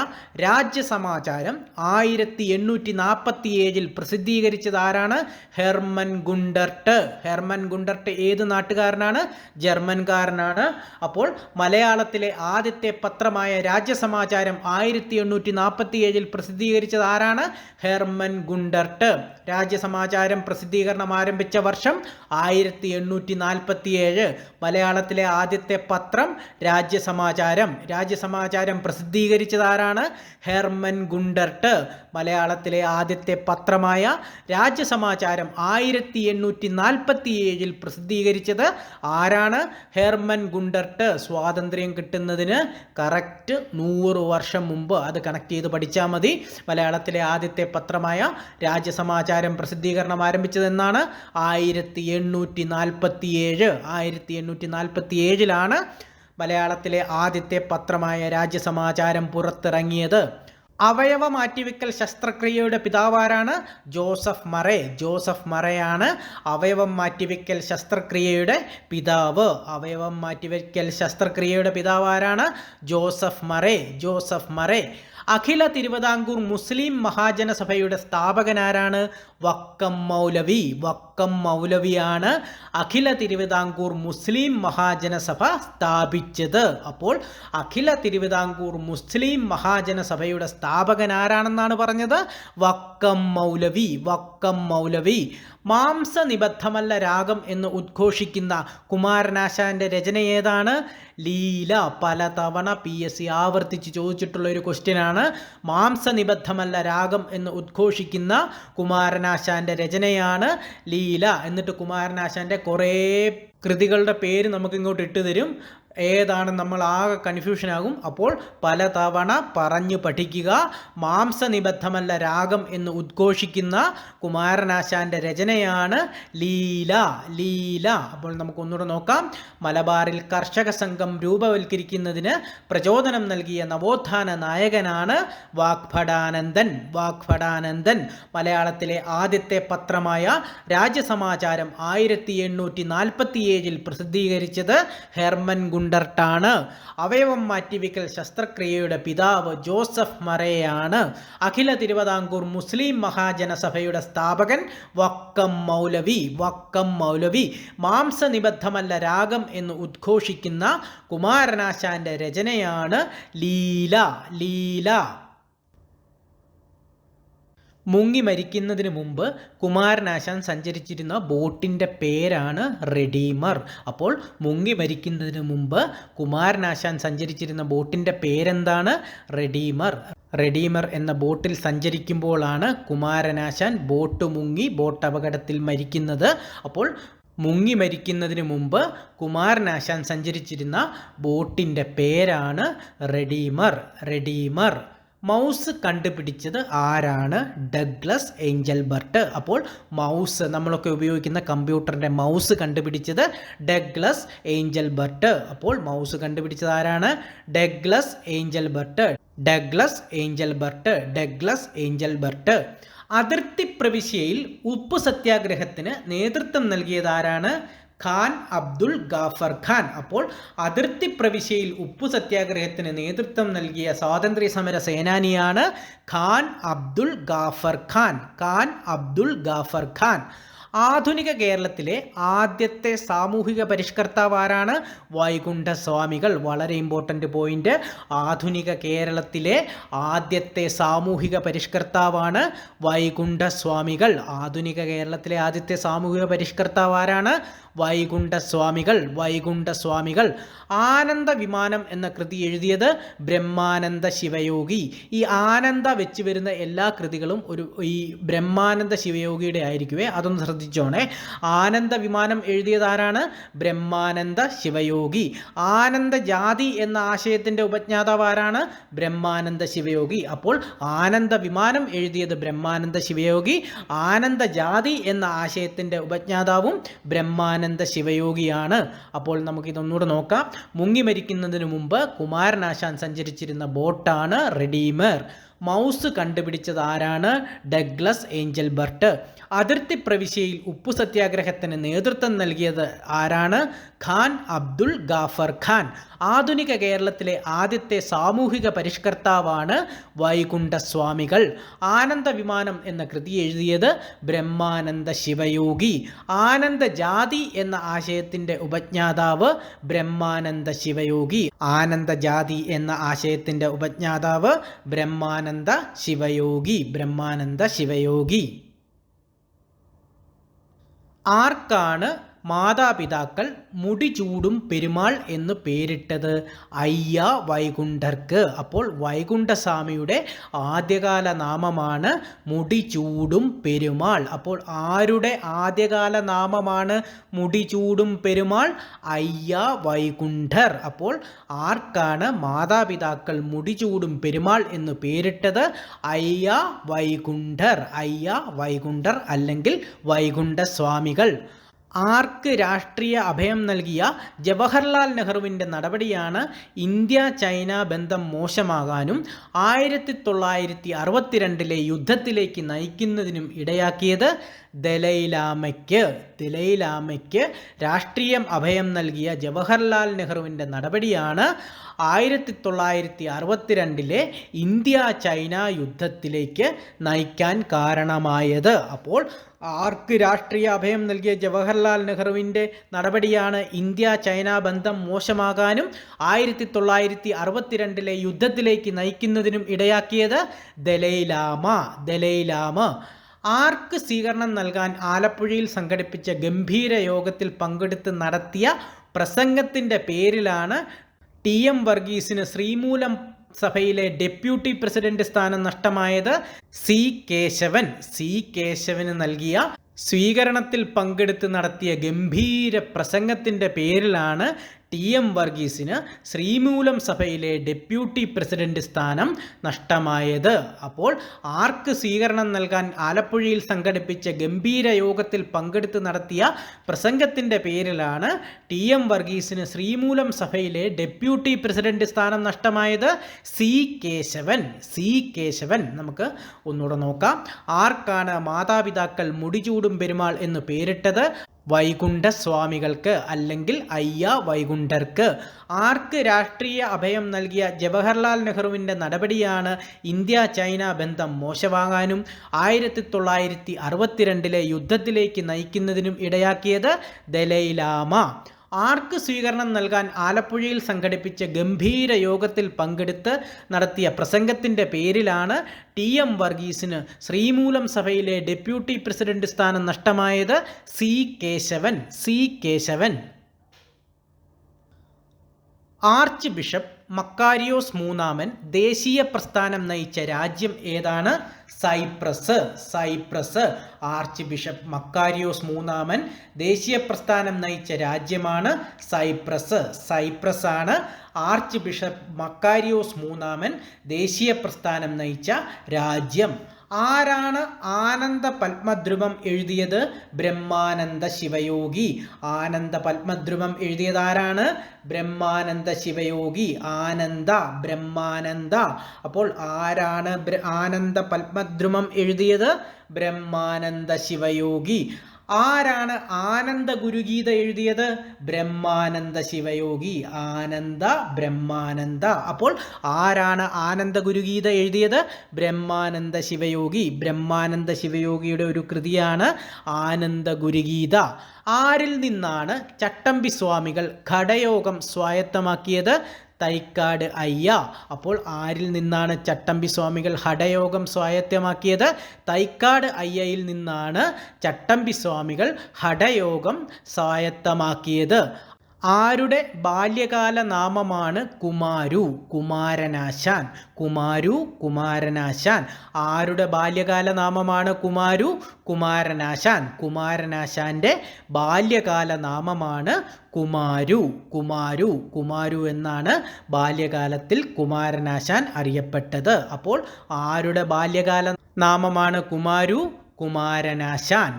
രാജ്യസമാചാരം 1847 പ്രസിദ്ധീകരിച്ചത് ആരാണ്? Hermann Gundert. ഏത് നാട്ടുകാരനാണ്? ജർമ്മൻകാരനാണ്. അപ്പോൾ മലയാളത്തിലെ ആദ്യത്തെ പത്രമായ രാജ്യസമാചാരം 1847 പ്രസിദ്ധീകരിച്ചത് ആരാണ്? Hermann Gundert. രാജ്യസമാചാരം പ്രസിദ്ധീകരണം ആരംഭിച്ച വർഷം 1847. മലയാളത്തിലെ ആദ്യത്തെ പത്രം രാജ്യസമാചാരം പ്രസിദ്ധീകരിച്ചത് ആരാണ്? Hermann Gundert. മലയാളത്തിലെ ആദ്യത്തെ പത്രമായ രാജ്യസമാചാരം 1847 പ്രസിദ്ധീകരിച്ചത് ആരാണ്? Hermann Gundert. സ്വാതന്ത്ര്യം കിട്ടുന്നതിന് കറക്റ്റ് 100 വർഷം മുമ്പ്. അത് കണക്ട് ചെയ്ത് പഠിച്ചാൽ മതി. മലയാളത്തിലെ ആദ്യത്തെ പത്രമായ രാജ്യസമാചാരം പ്രസിദ്ധീകരണം ആരംഭിച്ചതെന്നാണ്? 1847. 1847 മലയാളത്തിലെ ആദ്യത്തെ പത്രമായ രാജ്യസമാചാരം പുറത്തിറങ്ങിയത്. അവയവ മാറ്റിവെക്കൽ ശസ്ത്രക്രിയയുടെ പിതാവാരാണ്? Joseph Murray. ജോസഫ് മറേയാണ് അവയവം മാറ്റിവെക്കൽ ശസ്ത്രക്രിയയുടെ പിതാവ്. അവയവം മാറ്റിവെക്കൽ ശസ്ത്രക്രിയയുടെ പിതാവാരാണ്? Joseph Murray. Joseph Murray. Akhila Thiruvithamkoor Muslim മഹാജനസഭയുടെ സ്ഥാപകനാരാണ്? വക്കം മൗലവി. വക്കം മൗലവിയാണ് അഖില തിരുവിതാംകൂർ മുസ്ലിം മഹാജനസഭ സ്ഥാപിച്ചത്. അപ്പോൾ അഖില തിരുവിതാംകൂർ മുസ്ലിം മഹാജനസഭയുടെ സ്ഥാപകൻ ആരാണെന്നാണ് പറഞ്ഞത്? വക്കം മൗലവി. വക്കം മൗലവി. മാംസനിബദ്ധമല്ല രാഗം എന്ന് ഉദ്ഘോഷിക്കുന്ന കുമാരനാശാന്റെ രചന ഏതാണ്? ലീല. പലതവണ PSC ആവർത്തിച്ച് ചോദിച്ചിട്ടുള്ള ഒരു ക്വസ്റ്റ്യനാണ്. മാംസനിബദ്ധമല്ല രാഗം എന്ന് ഉദ്ഘോഷിക്കുന്ന കുമാരനാശാന്റെ രചനയാണ് ലീല. എന്നിട്ട് കുമാരനാശാന്റെ കുറേ കൃതികളുടെ പേര് നമുക്ക് ഇങ്ങോട്ട് ഇട്ട് തരും. ഏതാണ് നമ്മൾ ആകെ കൺഫ്യൂഷൻ ആകും. അപ്പോൾ പലതവണ പറഞ്ഞു പഠിക്കുക. മാംസനിബദ്ധമല്ല രാഗം എന്ന് ഉദ്ഘോഷിക്കുന്ന കുമാരനാശാന്റെ രചനയാണ് ലീല. ലീല. അപ്പോൾ നമുക്ക് ഒന്നുകൂടെ നോക്കാം. മലബാറിൽ കർഷക സംഘം രൂപവൽക്കരിക്കുന്നതിന് പ്രചോദനം നൽകിയ നവോത്ഥാന നായകനാണ് വാഗ്ഭടാനന്ദൻ. വാഗ്ഭടാനന്ദൻ. മലയാളത്തിലെ ആദ്യത്തെ പത്രമായ രാജ്യസമാചാരം 1847 പ്രസിദ്ധീകരിച്ചത് ഹെർമൻ ഗുണ്ടർട്ടാണ്. അവയവം മാറ്റിവെക്കൽ ശസ്ത്രക്രിയയുടെ പിതാവ് ജോസഫ് മറേയാണ്. അഖില തിരുവിതാംകൂർ മുസ്ലിം മഹാജനസഭയുടെ സ്ഥാപകൻ വക്കം മൗലവി. വക്കം മൗലവി. മാംസനിബദ്ധമല്ല രാഗം എന്ന് ഉദ്ഘോഷിക്കുന്ന കുമാരനാശാന്റെ രചനയാണ് ലീല. ലീല. മുങ്ങി മരിക്കുന്നതിന് മുമ്പ് കുമാരനാശാൻ സഞ്ചരിച്ചിരുന്ന ബോട്ടിൻ്റെ പേരാണ് റെഡീമർ. അപ്പോൾ മുങ്ങി മരിക്കുന്നതിന് മുമ്പ് കുമാരനാശാൻ സഞ്ചരിച്ചിരുന്ന ബോട്ടിൻ്റെ പേരെന്താണ്? റെഡീമർ. റെഡീമർ എന്ന ബോട്ടിൽ സഞ്ചരിക്കുമ്പോഴാണ് കുമാരനാശാൻ ബോട്ട് മുങ്ങി ബോട്ട് അപകടത്തിൽ മരിക്കുന്നത്. അപ്പോൾ മുങ്ങി മരിക്കുന്നതിന് മുമ്പ് കുമാരനാശാൻ സഞ്ചരിച്ചിരുന്ന ബോട്ടിൻ്റെ പേരാണ് റെഡീമർ. റെഡീമർ. മൗസ് കണ്ടുപിടിച്ചത് ആരാണ്? ഡഗ്ലസ് ഏഞ്ചൽബർട്ട്. അപ്പോൾ മൗസ് നമ്മളൊക്കെ ഉപയോഗിക്കുന്ന കമ്പ്യൂട്ടറിൻ്റെ മൗസ് കണ്ടുപിടിച്ചത് ഡഗ്ലസ് ഏഞ്ചൽബർട്ട്. അപ്പോൾ മൗസ് കണ്ടുപിടിച്ചത് ആരാണ്? ഡഗ്ലസ് ഏഞ്ചൽബർട്ട്. ഡഗ്ലസ് ഏഞ്ചൽബർട്ട്. ഡഗ്ലസ് ഏഞ്ചൽബർട്ട്. അതിർത്തി പ്രവിശ്യയിൽ ഉപ്പ് സത്യാഗ്രഹത്തിന് നേതൃത്വം നൽകിയതാരാണ്? ഖാൻ അബ്ദുൾ ഗാഫർ ഖാൻ. അപ്പോൾ അതിർത്തി പ്രവിശ്യയിൽ ഉപ്പു സത്യാഗ്രഹത്തിന് നേതൃത്വം നൽകിയ സ്വാതന്ത്ര്യ സമര സേനാനിയാണ് ഖാൻ അബ്ദുൾ ഗാഫർ ഖാൻ. ഖാൻ അബ്ദുൾ ഗാഫർ ഖാൻ. ആധുനിക കേരളത്തിലെ ആദ്യത്തെ സാമൂഹിക പരിഷ്കർത്താവ് ആരാണ്? വൈകുണ്ഠസ്വാമികൾ. വളരെ ഇമ്പോർട്ടൻ്റ് പോയിന്റ്. ആധുനിക കേരളത്തിലെ ആദ്യത്തെ സാമൂഹിക പരിഷ്കർത്താവാണ് വൈകുണ്ഠസ്വാമികൾ. ആധുനിക കേരളത്തിലെ ആദ്യത്തെ സാമൂഹിക പരിഷ്കർത്താവ് ആരാണ്? വൈകുണ്ഠസ്വാമികൾ. വൈകുണ്ഠസ്വാമികൾ. ആനന്ദ വിമാനം എന്ന കൃതി എഴുതിയത് ബ്രഹ്മാനന്ദ ശിവയോഗി. ഈ ആനന്ദ വെച്ച് വരുന്ന എല്ലാ കൃതികളും ഈ ബ്രഹ്മാനന്ദ ശിവയോഗിയുടെ ആയിരിക്കുമേ. അതൊന്ന് ശ്രദ്ധിച്ചോണേ. ആനന്ദ വിമാനം എഴുതിയതാരാണ്? ബ്രഹ്മാനന്ദ ശിവയോഗി. ആനന്ദ ജാതി എന്ന ആശയത്തിൻ്റെ ഉപജ്ഞാതാവ് ആരാണ്? ബ്രഹ്മാനന്ദ ശിവയോഗി. അപ്പോൾ ആനന്ദ വിമാനം എഴുതിയത് ബ്രഹ്മാനന്ദ ശിവയോഗി. ആനന്ദ ജാതി എന്ന ആശയത്തിൻ്റെ ഉപജ്ഞാതാവും ബ്രഹ്മാനന്ദ ശിവയോഗിയാണ്. അപ്പോൾ നമുക്കിതൊന്നുകൂടെ നോക്കാം. മുങ്ങി മരിക്കുന്നതിന് മുമ്പ് കുമാരനാശാൻ സഞ്ചരിച്ചിരുന്ന ബോട്ടാണ് റെഡീമർ. മൗസ് കണ്ടുപിടിച്ചത് ആരാണ്? ഡഗ്ലസ് ഏഞ്ചൽബർട്ട്. അതിർത്തി പ്രവിശ്യയിൽ ഉപ്പു സത്യാഗ്രഹത്തിന് നേതൃത്വം നൽകിയത് ആരാണ്? ഖാൻ അബ്ദുൾ ഗാഫർ ഖാൻ. ആധുനിക കേരളത്തിലെ ആദ്യത്തെ സാമൂഹിക പരിഷ്കർത്താവാണ് വൈകുണ്ഠസ്വാമികൾ. ആനന്ദ വിമാനം എന്ന കൃതി എഴുതിയത് ബ്രഹ്മാനന്ദ ശിവയോഗി. ആനന്ദ ജാതി എന്ന ആശയത്തിൻ്റെ ഉപജ്ഞാതാവ് ബ്രഹ്മാനന്ദ ശിവയോഗി. ആനന്ദ ജാതി എന്ന ആശയത്തിൻ്റെ ഉപജ്ഞാതാവ് ബ്രഹ്മാനന്ദ ശിവയോഗി. ബ്രഹ്മാനന്ദ ശിവയോഗി. ആർക്കാണ് മാതാപിതാക്കൾ മുടിചൂടും പെരുമാൾ എന്ന് പേരിട്ടത്? അയ്യ വൈകുണ്ഠർക്ക്. അപ്പോൾ വൈകുണ്ഠസ്വാമിയുടെ ആദ്യകാല നാമമാണ് മുടിചൂടും പെരുമാൾ. അപ്പോൾ ആരുടെ ആദ്യകാല നാമമാണ് മുടിചൂടും പെരുമാൾ? അയ്യ വൈകുണ്ഠർ. അപ്പോൾ ആർക്കാണ് മാതാപിതാക്കൾ മുടിചൂടും പെരുമാൾ എന്ന് പേരിട്ടത്? അയ്യ വൈകുണ്ഠർ. അയ്യ വൈകുണ്ഠർ അല്ലെങ്കിൽ വൈകുണ്ഠസ്വാമികൾ. ആർക്ക് രാഷ്ട്രീയ അഭയം നൽകിയ ജവഹർലാൽ നെഹ്റുവിൻ്റെ നടപടിയാണ് ഇന്ത്യ ചൈന ബന്ധം മോശമാകാനും 1962 യുദ്ധത്തിലേക്ക് നയിക്കുന്നതിനും ഇടയാക്കിയത്? ദലൈലാമയ്ക്ക് രാഷ്ട്രീയം അഭയം നൽകിയ ജവഹർലാൽ നെഹ്റുവിൻ്റെ നടപടിയാണ് 1962 ഇന്ത്യ ചൈന യുദ്ധത്തിലേക്ക് നയിക്കാൻ കാരണമായത്. അപ്പോൾ ആർക്ക് രാഷ്ട്രീയ അഭയം നൽകിയ ജവഹർലാൽ നെഹ്റുവിൻ്റെ നടപടിയാണ് ഇന്ത്യ ചൈന ബന്ധം മോശമാകാനും 1962 യുദ്ധത്തിലേക്ക് നയിക്കുന്നതിനും ഇടയാക്കിയത്? ദലൈലാമ. ആർക്ക് സ്വീകരണം നൽകാൻ ആലപ്പുഴയിൽ സംഘടിപ്പിച്ച ഗംഭീര യോഗത്തിൽ പങ്കെടുത്ത് നടത്തിയ പ്രസംഗത്തിൻ്റെ പേരിലാണ് TM വർഗീസിന് ശ്രീമൂലം സഭയിലെ ഡെപ്യൂട്ടി പ്രസിഡന്റ് സ്ഥാനം നഷ്ടമായത്? സി കേശവന് നൽകിയ സ്വീകരണത്തിൽ പങ്കെടുത്ത് നടത്തിയ ഗംഭീര പ്രസംഗത്തിൻ്റെ പേരിലാണ് TM വർഗീസിന് ശ്രീമൂലം സഭയിലെ ഡെപ്യൂട്ടി പ്രസിഡന്റ് സ്ഥാനം നഷ്ടമായത്. അപ്പോൾ ആർക്ക് സ്വീകരണം നൽകാൻ ആലപ്പുഴയിൽ സംഘടിപ്പിച്ച ഗംഭീര യോഗത്തിൽ പങ്കെടുത്ത് നടത്തിയ പ്രസംഗത്തിൻ്റെ പേരിലാണ് TM വർഗീസിന് ശ്രീമൂലം സഭയിലെ ഡെപ്യൂട്ടി പ്രസിഡന്റ് സ്ഥാനം നഷ്ടമായത്? സി കേശവൻ. നമുക്ക് ഒന്നുകൂടെ നോക്കാം. ആർക്കാണ് മാതാപിതാക്കൾ മുടിചൂടും പെരുമാൾ എന്ന് പേരിട്ടത്? വൈകുണ്ഠസ്വാമികൾക്ക് അല്ലെങ്കിൽ അയ്യ വൈകുണ്ഠർക്ക്. ആർക്ക് രാഷ്ട്രീയ അഭയം നൽകിയ ജവഹർലാൽ നെഹ്റുവിൻ്റെ നടപടിയാണ് ഇന്ത്യ ചൈന ബന്ധം മോശമാകാനും 1962 യുദ്ധത്തിലേക്ക് നയിക്കുന്നതിനും ഇടയാക്കിയത്? ദലൈലാമ. ആർക്ക് സ്വീകരണം നൽകാൻ ആലപ്പുഴയിൽ സംഘടിപ്പിച്ച ഗംഭീര യോഗത്തിൽ പങ്കെടുത്ത് നടത്തിയ പ്രസംഗത്തിൻ്റെ പേരിലാണ് TM വർഗീസിന് ശ്രീമൂലം സഭയിലെ ഡെപ്യൂട്ടി പ്രസിഡന്റ് സ്ഥാനം നഷ്ടമായത്? സി കേശവൻ. ആർച്ച് ബിഷപ്പ് മക്കാരിയോസ് മൂന്നാമൻ ദേശീയ പ്രസ്ഥാനം നയിച്ച രാജ്യം ഏതാണ്? സൈപ്രസ്. ആർച്ച് ബിഷപ്പ് മക്കാരിയോസ് മൂന്നാമൻ ദേശീയ പ്രസ്ഥാനം നയിച്ച രാജ്യമാണ് സൈപ്രസ് ആണ് ആർച്ച് ബിഷപ്പ് മക്കാരിയോസ് മൂന്നാമൻ ദേശീയ പ്രസ്ഥാനം നയിച്ച രാജ്യം. ആരാണ് ആനന്ദ പത്മദ്രുമം എഴുതിയത്? ബ്രഹ്മാനന്ദ ശിവയോഗി. ആനന്ദ പത്മദ്രുമം എഴുതിയത് ആരാണ്? ബ്രഹ്മാനന്ദ ശിവയോഗി. ബ്രഹ്മാനന്ദ. അപ്പോൾ ആരാണ് ആനന്ദ പത്മദ്രുമം എഴുതിയത്? ബ്രഹ്മാനന്ദ ശിവയോഗി. ആരാണ് ആനന്ദ ഗുരുഗീത എഴുതിയത്? ബ്രഹ്മാനന്ദ ശിവയോഗി. ബ്രഹ്മാനന്ദ. അപ്പോൾ ആരാണ് ആനന്ദ ഗുരുഗീത എഴുതിയത്? ബ്രഹ്മാനന്ദ ശിവയോഗി. ബ്രഹ്മാനന്ദ ശിവയോഗിയുടെ ഒരു കൃതിയാണ് ആനന്ദ ഗുരുഗീത. ആരിൽ നിന്നാണ് ചട്ടമ്പി സ്വാമികൾ ഘടയോഗം സ്വായത്തമാക്കിയത്? തൈക്കാട് അയ്യ. അപ്പോൾ ആരിൽ നിന്നാണ് ചട്ടമ്പി സ്വാമികൾ ഹഠയോഗം സ്വായത്തമാക്കിയത്? തൈക്കാട് അയ്യയിൽ നിന്നാണ് ചട്ടമ്പി സ്വാമികൾ ഹഠയോഗം സ്വായത്തമാക്കിയത്. ആരുടെ ബാല്യകാല നാമമാണ് കുമാരു? കുമാരനാശാൻ. ആരുടെ ബാല്യകാല നാമമാണ് കുമാരു? കുമാരനാശാൻ. കുമാരനാശാന്റെ ബാല്യകാല നാമമാണ് കുമാരു എന്നാണ് ബാല്യകാലത്തിൽ കുമാരനാശാൻ അറിയപ്പെട്ടത്. അപ്പോൾ ആരുടെ ബാല്യകാല നാമമാണ് കുമാരു? കുമാരനാശാൻ.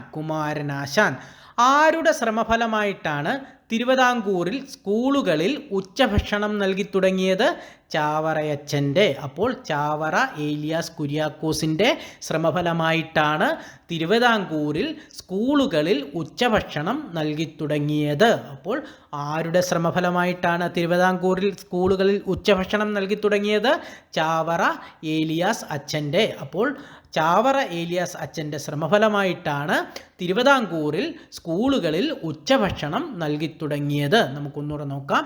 ആരുടെ ശ്രമഫലമായിട്ടാണ് തിരുവിതാംകൂറിൽ സ്കൂളുകളിൽ ഉച്ചഭക്ഷണം നൽകി തുടങ്ങിയത്? ചാവറയച്ചൻ്റെ. അപ്പോൾ ചാവറ ഏലിയാസ് കുര്യാക്കോസിൻ്റെ ശ്രമഫലമായിട്ടാണ് തിരുവിതാംകൂറിൽ സ്കൂളുകളിൽ ഉച്ചഭക്ഷണം നൽകി തുടങ്ങിയത്. അപ്പോൾ ആരുടെ ശ്രമഫലമായിട്ടാണ് തിരുവിതാംകൂറിൽ സ്കൂളുകളിൽ ഉച്ചഭക്ഷണം നൽകി തുടങ്ങിയത്? ചാവറ ഏലിയാസ് അച്ഛൻ്റെ. അപ്പോൾ ചാവറ ഏലിയാസ് അച്ഛൻ്റെ ശ്രമഫലമായിട്ടാണ് തിരുവിതാംകൂറിൽ സ്കൂളുകളിൽ ഉച്ചഭക്ഷണം നൽകി തുടങ്ങിയത്. നമുക്കൊന്നുകൂടെ നോക്കാം.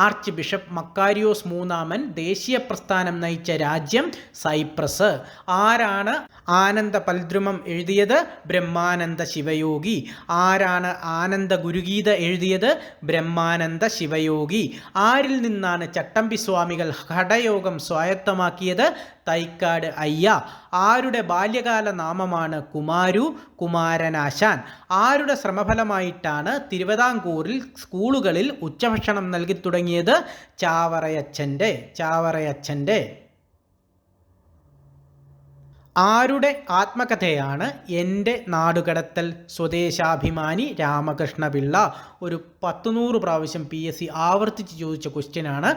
ആർച്ച് ബിഷപ്പ് മക്കാരിയോസ് മൂന്നാമൻ ദേശീയ പ്രസ്ഥാനം നയിച്ച രാജ്യം സൈപ്രസ്. ആരാണ് ആനന്ദ പൽദ്രുമം എഴുതിയത്? ബ്രഹ്മാനന്ദ ശിവയോഗി. ആരാണ് ആനന്ദ ഗുരുഗീത എഴുതിയത്? ബ്രഹ്മാനന്ദ ശിവയോഗി. ആരിൽ നിന്നാണ് ചട്ടമ്പി സ്വാമികൾ ഹഠയോഗം സ്വായത്തമാക്കിയത്? തൈക്കാട് അയ്യ. ആരുടെ ബാല്യകാല നാമമാണ് കുമാരു? കുമാരനാശാൻ. ആരുടെ ശ്രമഫലമായിട്ടാണ് തിരുവിതാംകൂറിൽ സ്കൂളുകളിൽ ഉച്ചഭക്ഷണം നൽകി തുടങ്ങിയത്? ചാവറയച്ചൻ്റെ. ആരുടെ ആത്മകഥയാണ് എൻ്റെ നാടുകടത്തൽ? സ്വദേശാഭിമാനി രാമകൃഷ്ണപിള്ള. ഒരു 100 പ്രാവശ്യം PSC ആവർത്തിച്ച് ചോദിച്ച ക്വസ്റ്റ്യനാണ്.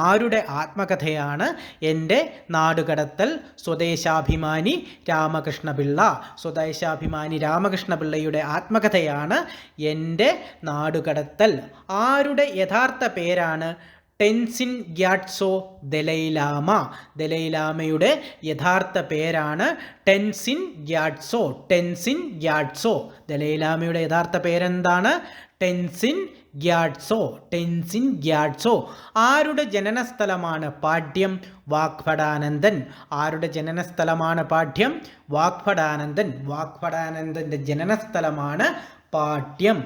ആരുടെ ആത്മകഥയാണ് എൻ്റെ നാടുകടത്തൽ? സ്വദേശാഭിമാനി രാമകൃഷ്ണപിള്ള. സ്വദേശാഭിമാനി രാമകൃഷ്ണപിള്ളയുടെ ആത്മകഥയാണ് എൻ്റെ നാടുകടത്തൽ. ആരുടെ യഥാർത്ഥ പേരാണ്? ടെൻസിൻ ഗ്യാട്സോ ദലൈലാമ. ദലൈലാമയുടെ യഥാർത്ഥ പേരാണ് ടെൻസിൻ ഗ്യാട്സോ. ടെൻസിൻ ഗ്യാട്സോ. ദലൈലാമയുടെ യഥാർത്ഥ പേരെന്താണ്? ടെൻസിൻ ഗ്യാട്സോ. ടെൻസിൻ ഗ്യാട്സോ. ആരുടെ ജനനസ്ഥലമാണ് പാഠ്യം? വാഗ്ഭടാനന്ദൻ. ആരുടെ ജനനസ്ഥലമാണ് പാഠ്യം? വാഗ്ഭടാനന്ദൻ. വാഗ്ഭടാനന്ദൻ്റെ ജനനസ്ഥലമാണ് പാഠ്യം.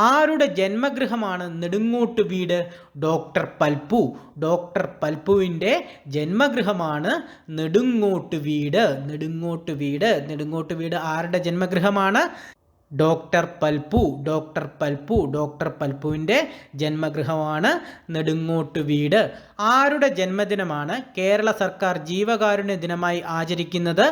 ആരുടെ ജന്മഗൃഹമാണ് നെടുങ്ങോട്ട് വീട്? ഡോക്ടർ പൽപ്പു. ഡോക്ടർ പൽപ്പുവിൻ്റെ ജന്മഗൃഹമാണ് നെടുങ്ങോട്ട് വീട്. നെടുങ്ങോട്ട് വീട്. നെടുങ്ങോട്ട് വീട് ആരുടെ ജന്മഗൃഹമാണ്? Doctor Palpu. Doctor Palpu. Doctor പൽപ്പുവിൻ്റെ ജന്മഗൃഹമാണ് നെടുങ്ങോട്ട് വീട്. ആരുടെ ജന്മദിനമാണ് കേരള സർക്കാർ ജീവകാരുണ്യ ദിനമായി ആചരിക്കുന്നത്?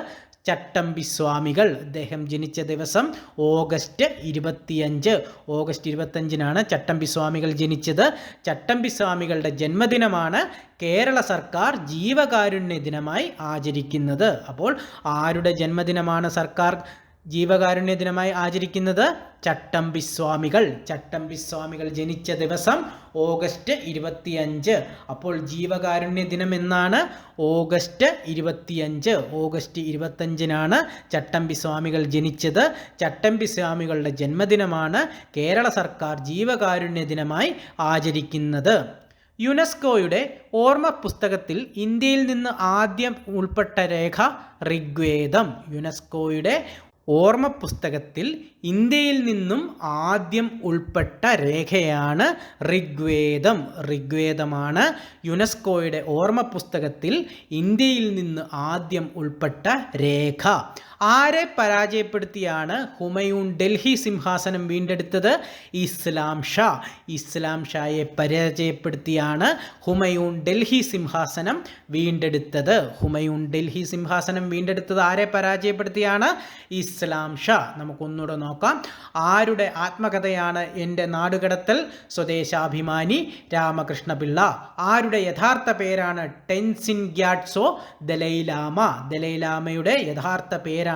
ചട്ടമ്പി സ്വാമികൾ. അദ്ദേഹം ജനിച്ച ദിവസം ഓഗസ്റ്റ് 25. ഓഗസ്റ്റ് 25-നാണ് ചട്ടമ്പി സ്വാമികൾ ജനിച്ചത്. ചട്ടമ്പി സ്വാമികളുടെ ജന്മദിനമാണ് കേരള സർക്കാർ ജീവകാരുണ്യ ദിനമായി ആചരിക്കുന്നത്. അപ്പോൾ ആരുടെ ജന്മദിനമാണ് സർക്കാർ ജീവകാരുണ്യ ദിനമായി ആചരിക്കുന്നത്? ചട്ടമ്പി സ്വാമികൾ. ചട്ടമ്പി സ്വാമികൾ ജനിച്ച ദിവസം ഓഗസ്റ്റ് 25. അപ്പോൾ ജീവകാരുണ്യ ദിനം എന്നാണ്? ഓഗസ്റ്റ് 25. ഓഗസ്റ്റ് 25-നാണ് ചട്ടമ്പി സ്വാമികൾ ജനിച്ചത്. ചട്ടമ്പി സ്വാമികളുടെ ജന്മദിനമാണ് കേരള സർക്കാർ ജീവകാരുണ്യ ദിനമായി ആചരിക്കുന്നത്. യുനെസ്കോയുടെ ഓർമ്മ പുസ്തകത്തിൽ ഇന്ത്യയിൽ നിന്ന് ആദ്യം ഉൾപ്പെട്ട രേഖ ഋഗ്വേദം. യുനെസ്കോയുടെ ഓർമ്മ പുസ്തകത്തിൽ ഇന്ത്യയിൽ നിന്നും ആദ്യം ഉൾപ്പെട്ട രേഖയാണ് ഋഗ്വേദം. ഋഗ്വേദമാണ് യുനെസ്കോയുടെ ഓർമ്മ പുസ്തകത്തിൽ ഇന്ത്യയിൽ നിന്ന് ആദ്യം ഉൾപ്പെട്ട രേഖ. ആരെ പരാജയപ്പെടുത്തിയാണ് ഹുമയൂൺ ഡൽഹി സിംഹാസനം വീണ്ടെടുത്തത്? ഇസ്ലാം ഷാ. ഇസ്ലാം ഷായെ പരാജയപ്പെടുത്തിയാണ് ഹുമയൂൺ ഡൽഹി സിംഹാസനം വീണ്ടെടുത്തത്. ഹുമയൂൺ ഡൽഹി സിംഹാസനം വീണ്ടെടുത്തത് ആരെ പരാജയപ്പെടുത്തിയാണ്? ഇസ്ലാം ഷാ. നമുക്കൊന്നുകൂടെ നോക്കാം. ആരുടെ ആത്മകഥയാണ് എൻ്റെ നാടുകടത്തൽ? സ്വദേശാഭിമാനി രാമകൃഷ്ണപിള്ള. ആരുടെ യഥാർത്ഥ പേരാണ്? ടെൻസിൻ ഗ്യാട്സോ ദലൈലാമ. ദലൈലാമയുടെ യഥാർത്ഥ പേരാണ്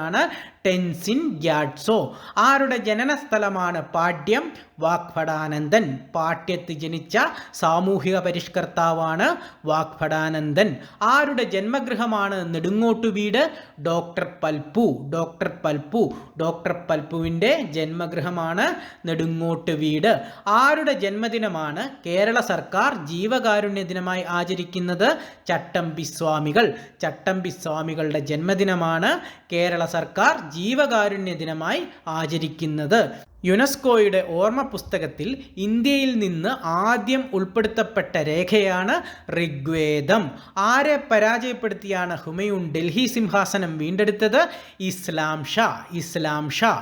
ടെൻസിൻ ഗ്യാട്സോ. ആരുടെ ജനനസ്ഥലമാണ് പാഠ്യം? വാഗ്ഭടാനന്ദൻ. പാട്യത്ത് ജനിച്ച സാമൂഹിക പരിഷ്കർത്താവാണ് വാഗ്ഭടാനന്ദൻ. ആരുടെ ജന്മഗൃഹമാണ് നെടുങ്ങോട്ട് വീട്? Doctor Palpu. Doctor Palpu. Doctor പൽപ്പുവിൻ്റെ ജന്മഗൃഹമാണ് നെടുങ്ങോട്ട് വീട്. ആരുടെ ജന്മദിനമാണ് കേരള സർക്കാർ ജീവകാരുണ്യ ദിനമായി ആചരിക്കുന്നത്? ചട്ടമ്പി സ്വാമികൾ. ചട്ടമ്പി സ്വാമികളുടെ ജന്മദിനമാണ് കേരള സർക്കാർ ജീവകാരുണ്യ ദിനമായി ആചരിക്കുന്നത്. യുനെസ്കോയുടെ ഓർമ്മ പുസ്തകത്തിൽ ഇന്ത്യയിൽ നിന്ന് ആദ്യം ഉൾപ്പെടുത്തപ്പെട്ട രേഖയാണ് ഋഗ്വേദം. ആരെ പരാജയപ്പെടുത്തിയാണ് ഹുമയൂൺ ഡൽഹി സിംഹാസനം വീണ്ടെടുത്തത്? ഇസ്ലാം ഷാ. ഇസ്ലാം ഷാ.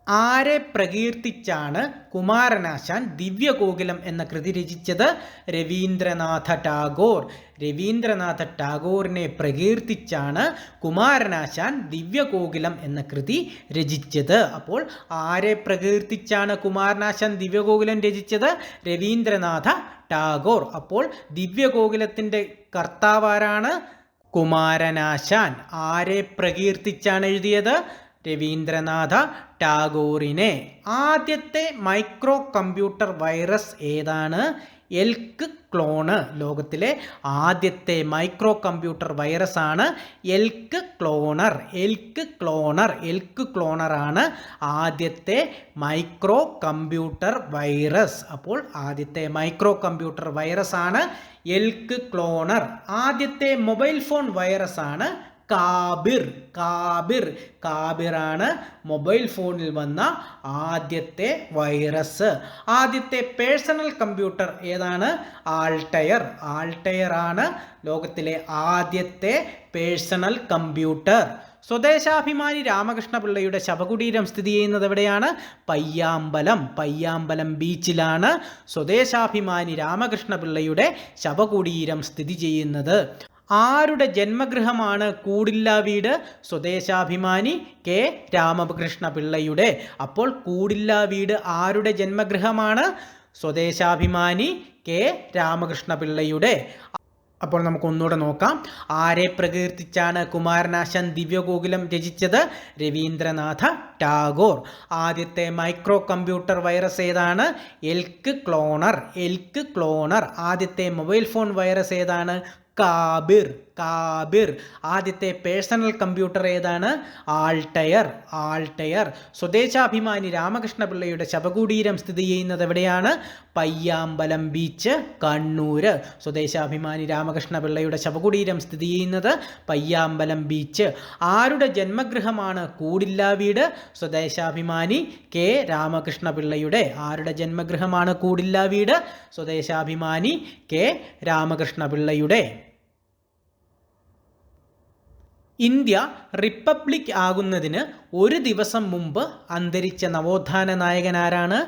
ആരെ പ്രകീർത്തിച്ചാണ് കുമാരനാശാൻ ദിവ്യഗോകുലം എന്ന കൃതി രചിച്ചത്? രവീന്ദ്രനാഥ ടാഗോർ. രവീന്ദ്രനാഥ ടാഗോറിനെ പ്രകീർത്തിച്ചാണ് കുമാരനാശാൻ ദിവ്യഗോകുലം എന്ന കൃതി രചിച്ചത്. അപ്പോൾ ആരെ പ്രകീർത്തിച്ചാണ് കുമാരനാശാൻ ദിവ്യഗോകുലം രചിച്ചത്? രവീന്ദ്രനാഥ ടാഗോർ. അപ്പോൾ ദിവ്യഗോകുലത്തിൻ്റെ കർത്താവാരാണ്? കുമാരനാശാൻ. ആരെ പ്രകീർത്തിച്ചാണ് എഴുതിയത്? രവീന്ദ്രനാഥ ടാഗോറിനെ. ആദ്യത്തെ മൈക്രോ കമ്പ്യൂട്ടർ വൈറസ് ഏതാണ്? Elk Cloner. ലോകത്തിലെ ആദ്യത്തെ മൈക്രോ കമ്പ്യൂട്ടർ വൈറസ് ആണ് Elk Cloner. Elk Cloner. Elk ക്ലോണറാണ് ആദ്യത്തെ മൈക്രോ കമ്പ്യൂട്ടർ വൈറസ്. അപ്പോൾ ആദ്യത്തെ മൈക്രോ കമ്പ്യൂട്ടർ വൈറസ് ആണ് എൽക്ക് ക്ലോണർ. ആദ്യത്തെ മൊബൈൽ ഫോൺ വൈറസ് ആണ് കാബിർ. കാബിർ. കാബിറാണ് മൊബൈൽ ഫോണിൽ വന്ന ആദ്യത്തെ വൈറസ്. ആദ്യത്തെ പേഴ്സണൽ കമ്പ്യൂട്ടർ ഏതാണ്? ആൾട്ടയർ. ആൾട്ടയർ ആണ് ലോകത്തിലെ ആദ്യത്തെ പേഴ്സണൽ കമ്പ്യൂട്ടർ. സ്വദേശാഭിമാനി രാമകൃഷ്ണപിള്ളയുടെ ശവകുടീരം സ്ഥിതി ചെയ്യുന്നത് എവിടെയാണ്? പയ്യാമ്പലം. പയ്യാമ്പലം ബീച്ചിലാണ് സ്വദേശാഭിമാനി രാമകൃഷ്ണപിള്ളയുടെ ശവകുടീരം സ്ഥിതി ചെയ്യുന്നത്. ആരുടെ ജന്മഗൃഹമാണ് കൂടില്ലാവീട്? സ്വദേശാഭിമാനി കെ രാമകൃഷ്ണ പിള്ളയുടെ. അപ്പോൾ കൂടില്ലാവീട് ആരുടെ ജന്മഗൃഹമാണ്? സ്വദേശാഭിമാനി കെ രാമകൃഷ്ണ പിള്ളയുടെ. അപ്പോൾ നമുക്ക് ഒന്നുകൂടെ നോക്കാം. ആരെ പ്രകീർത്തിച്ചാണ് കുമാരനാശാൻ ദിവ്യഗോകുലം രചിച്ചത്? രവീന്ദ്രനാഥ ടാഗോർ. ആദ്യത്തെ മൈക്രോ കമ്പ്യൂട്ടർ വൈറസ് ഏതാണ്? Elk Cloner. ആദ്യത്തെ മൊബൈൽ ഫോൺ വൈറസ് ഏതാണ്? കാബിർ. ആദ്യത്തെ പേഴ്സണൽ കമ്പ്യൂട്ടർ ഏതാണ്? ആൾട്ടയർ. സ്വദേശാഭിമാനി രാമകൃഷ്ണ പിള്ളയുടെ ശവകുടീരം സ്ഥിതി ചെയ്യുന്നത് എവിടെയാണ്? പയ്യാമ്പലം ബീച്ച്, കണ്ണൂര്. സ്വദേശാഭിമാനി രാമകൃഷ്ണ പിള്ളയുടെ ശവകുടീരം സ്ഥിതി ചെയ്യുന്നത് പയ്യാമ്പലം ബീച്ച്. ആരുടെ ജന്മഗൃഹമാണ് കൂടില്ലാവീട്? സ്വദേശാഭിമാനി കെ രാമകൃഷ്ണ പിള്ളയുടെ. ആരുടെ ജന്മഗൃഹമാണ് കൂടില്ലാവീട്? സ്വദേശാഭിമാനി കെ രാമകൃഷ്ണ പിള്ളയുടെ. ഇന്ത്യ റിപ്പബ്ലിക് ആകുന്നതിന് ഒരു ദിവസം മുമ്പ് അന്തരിച്ച നവോത്ഥാന നായകൻ ആരാണ്?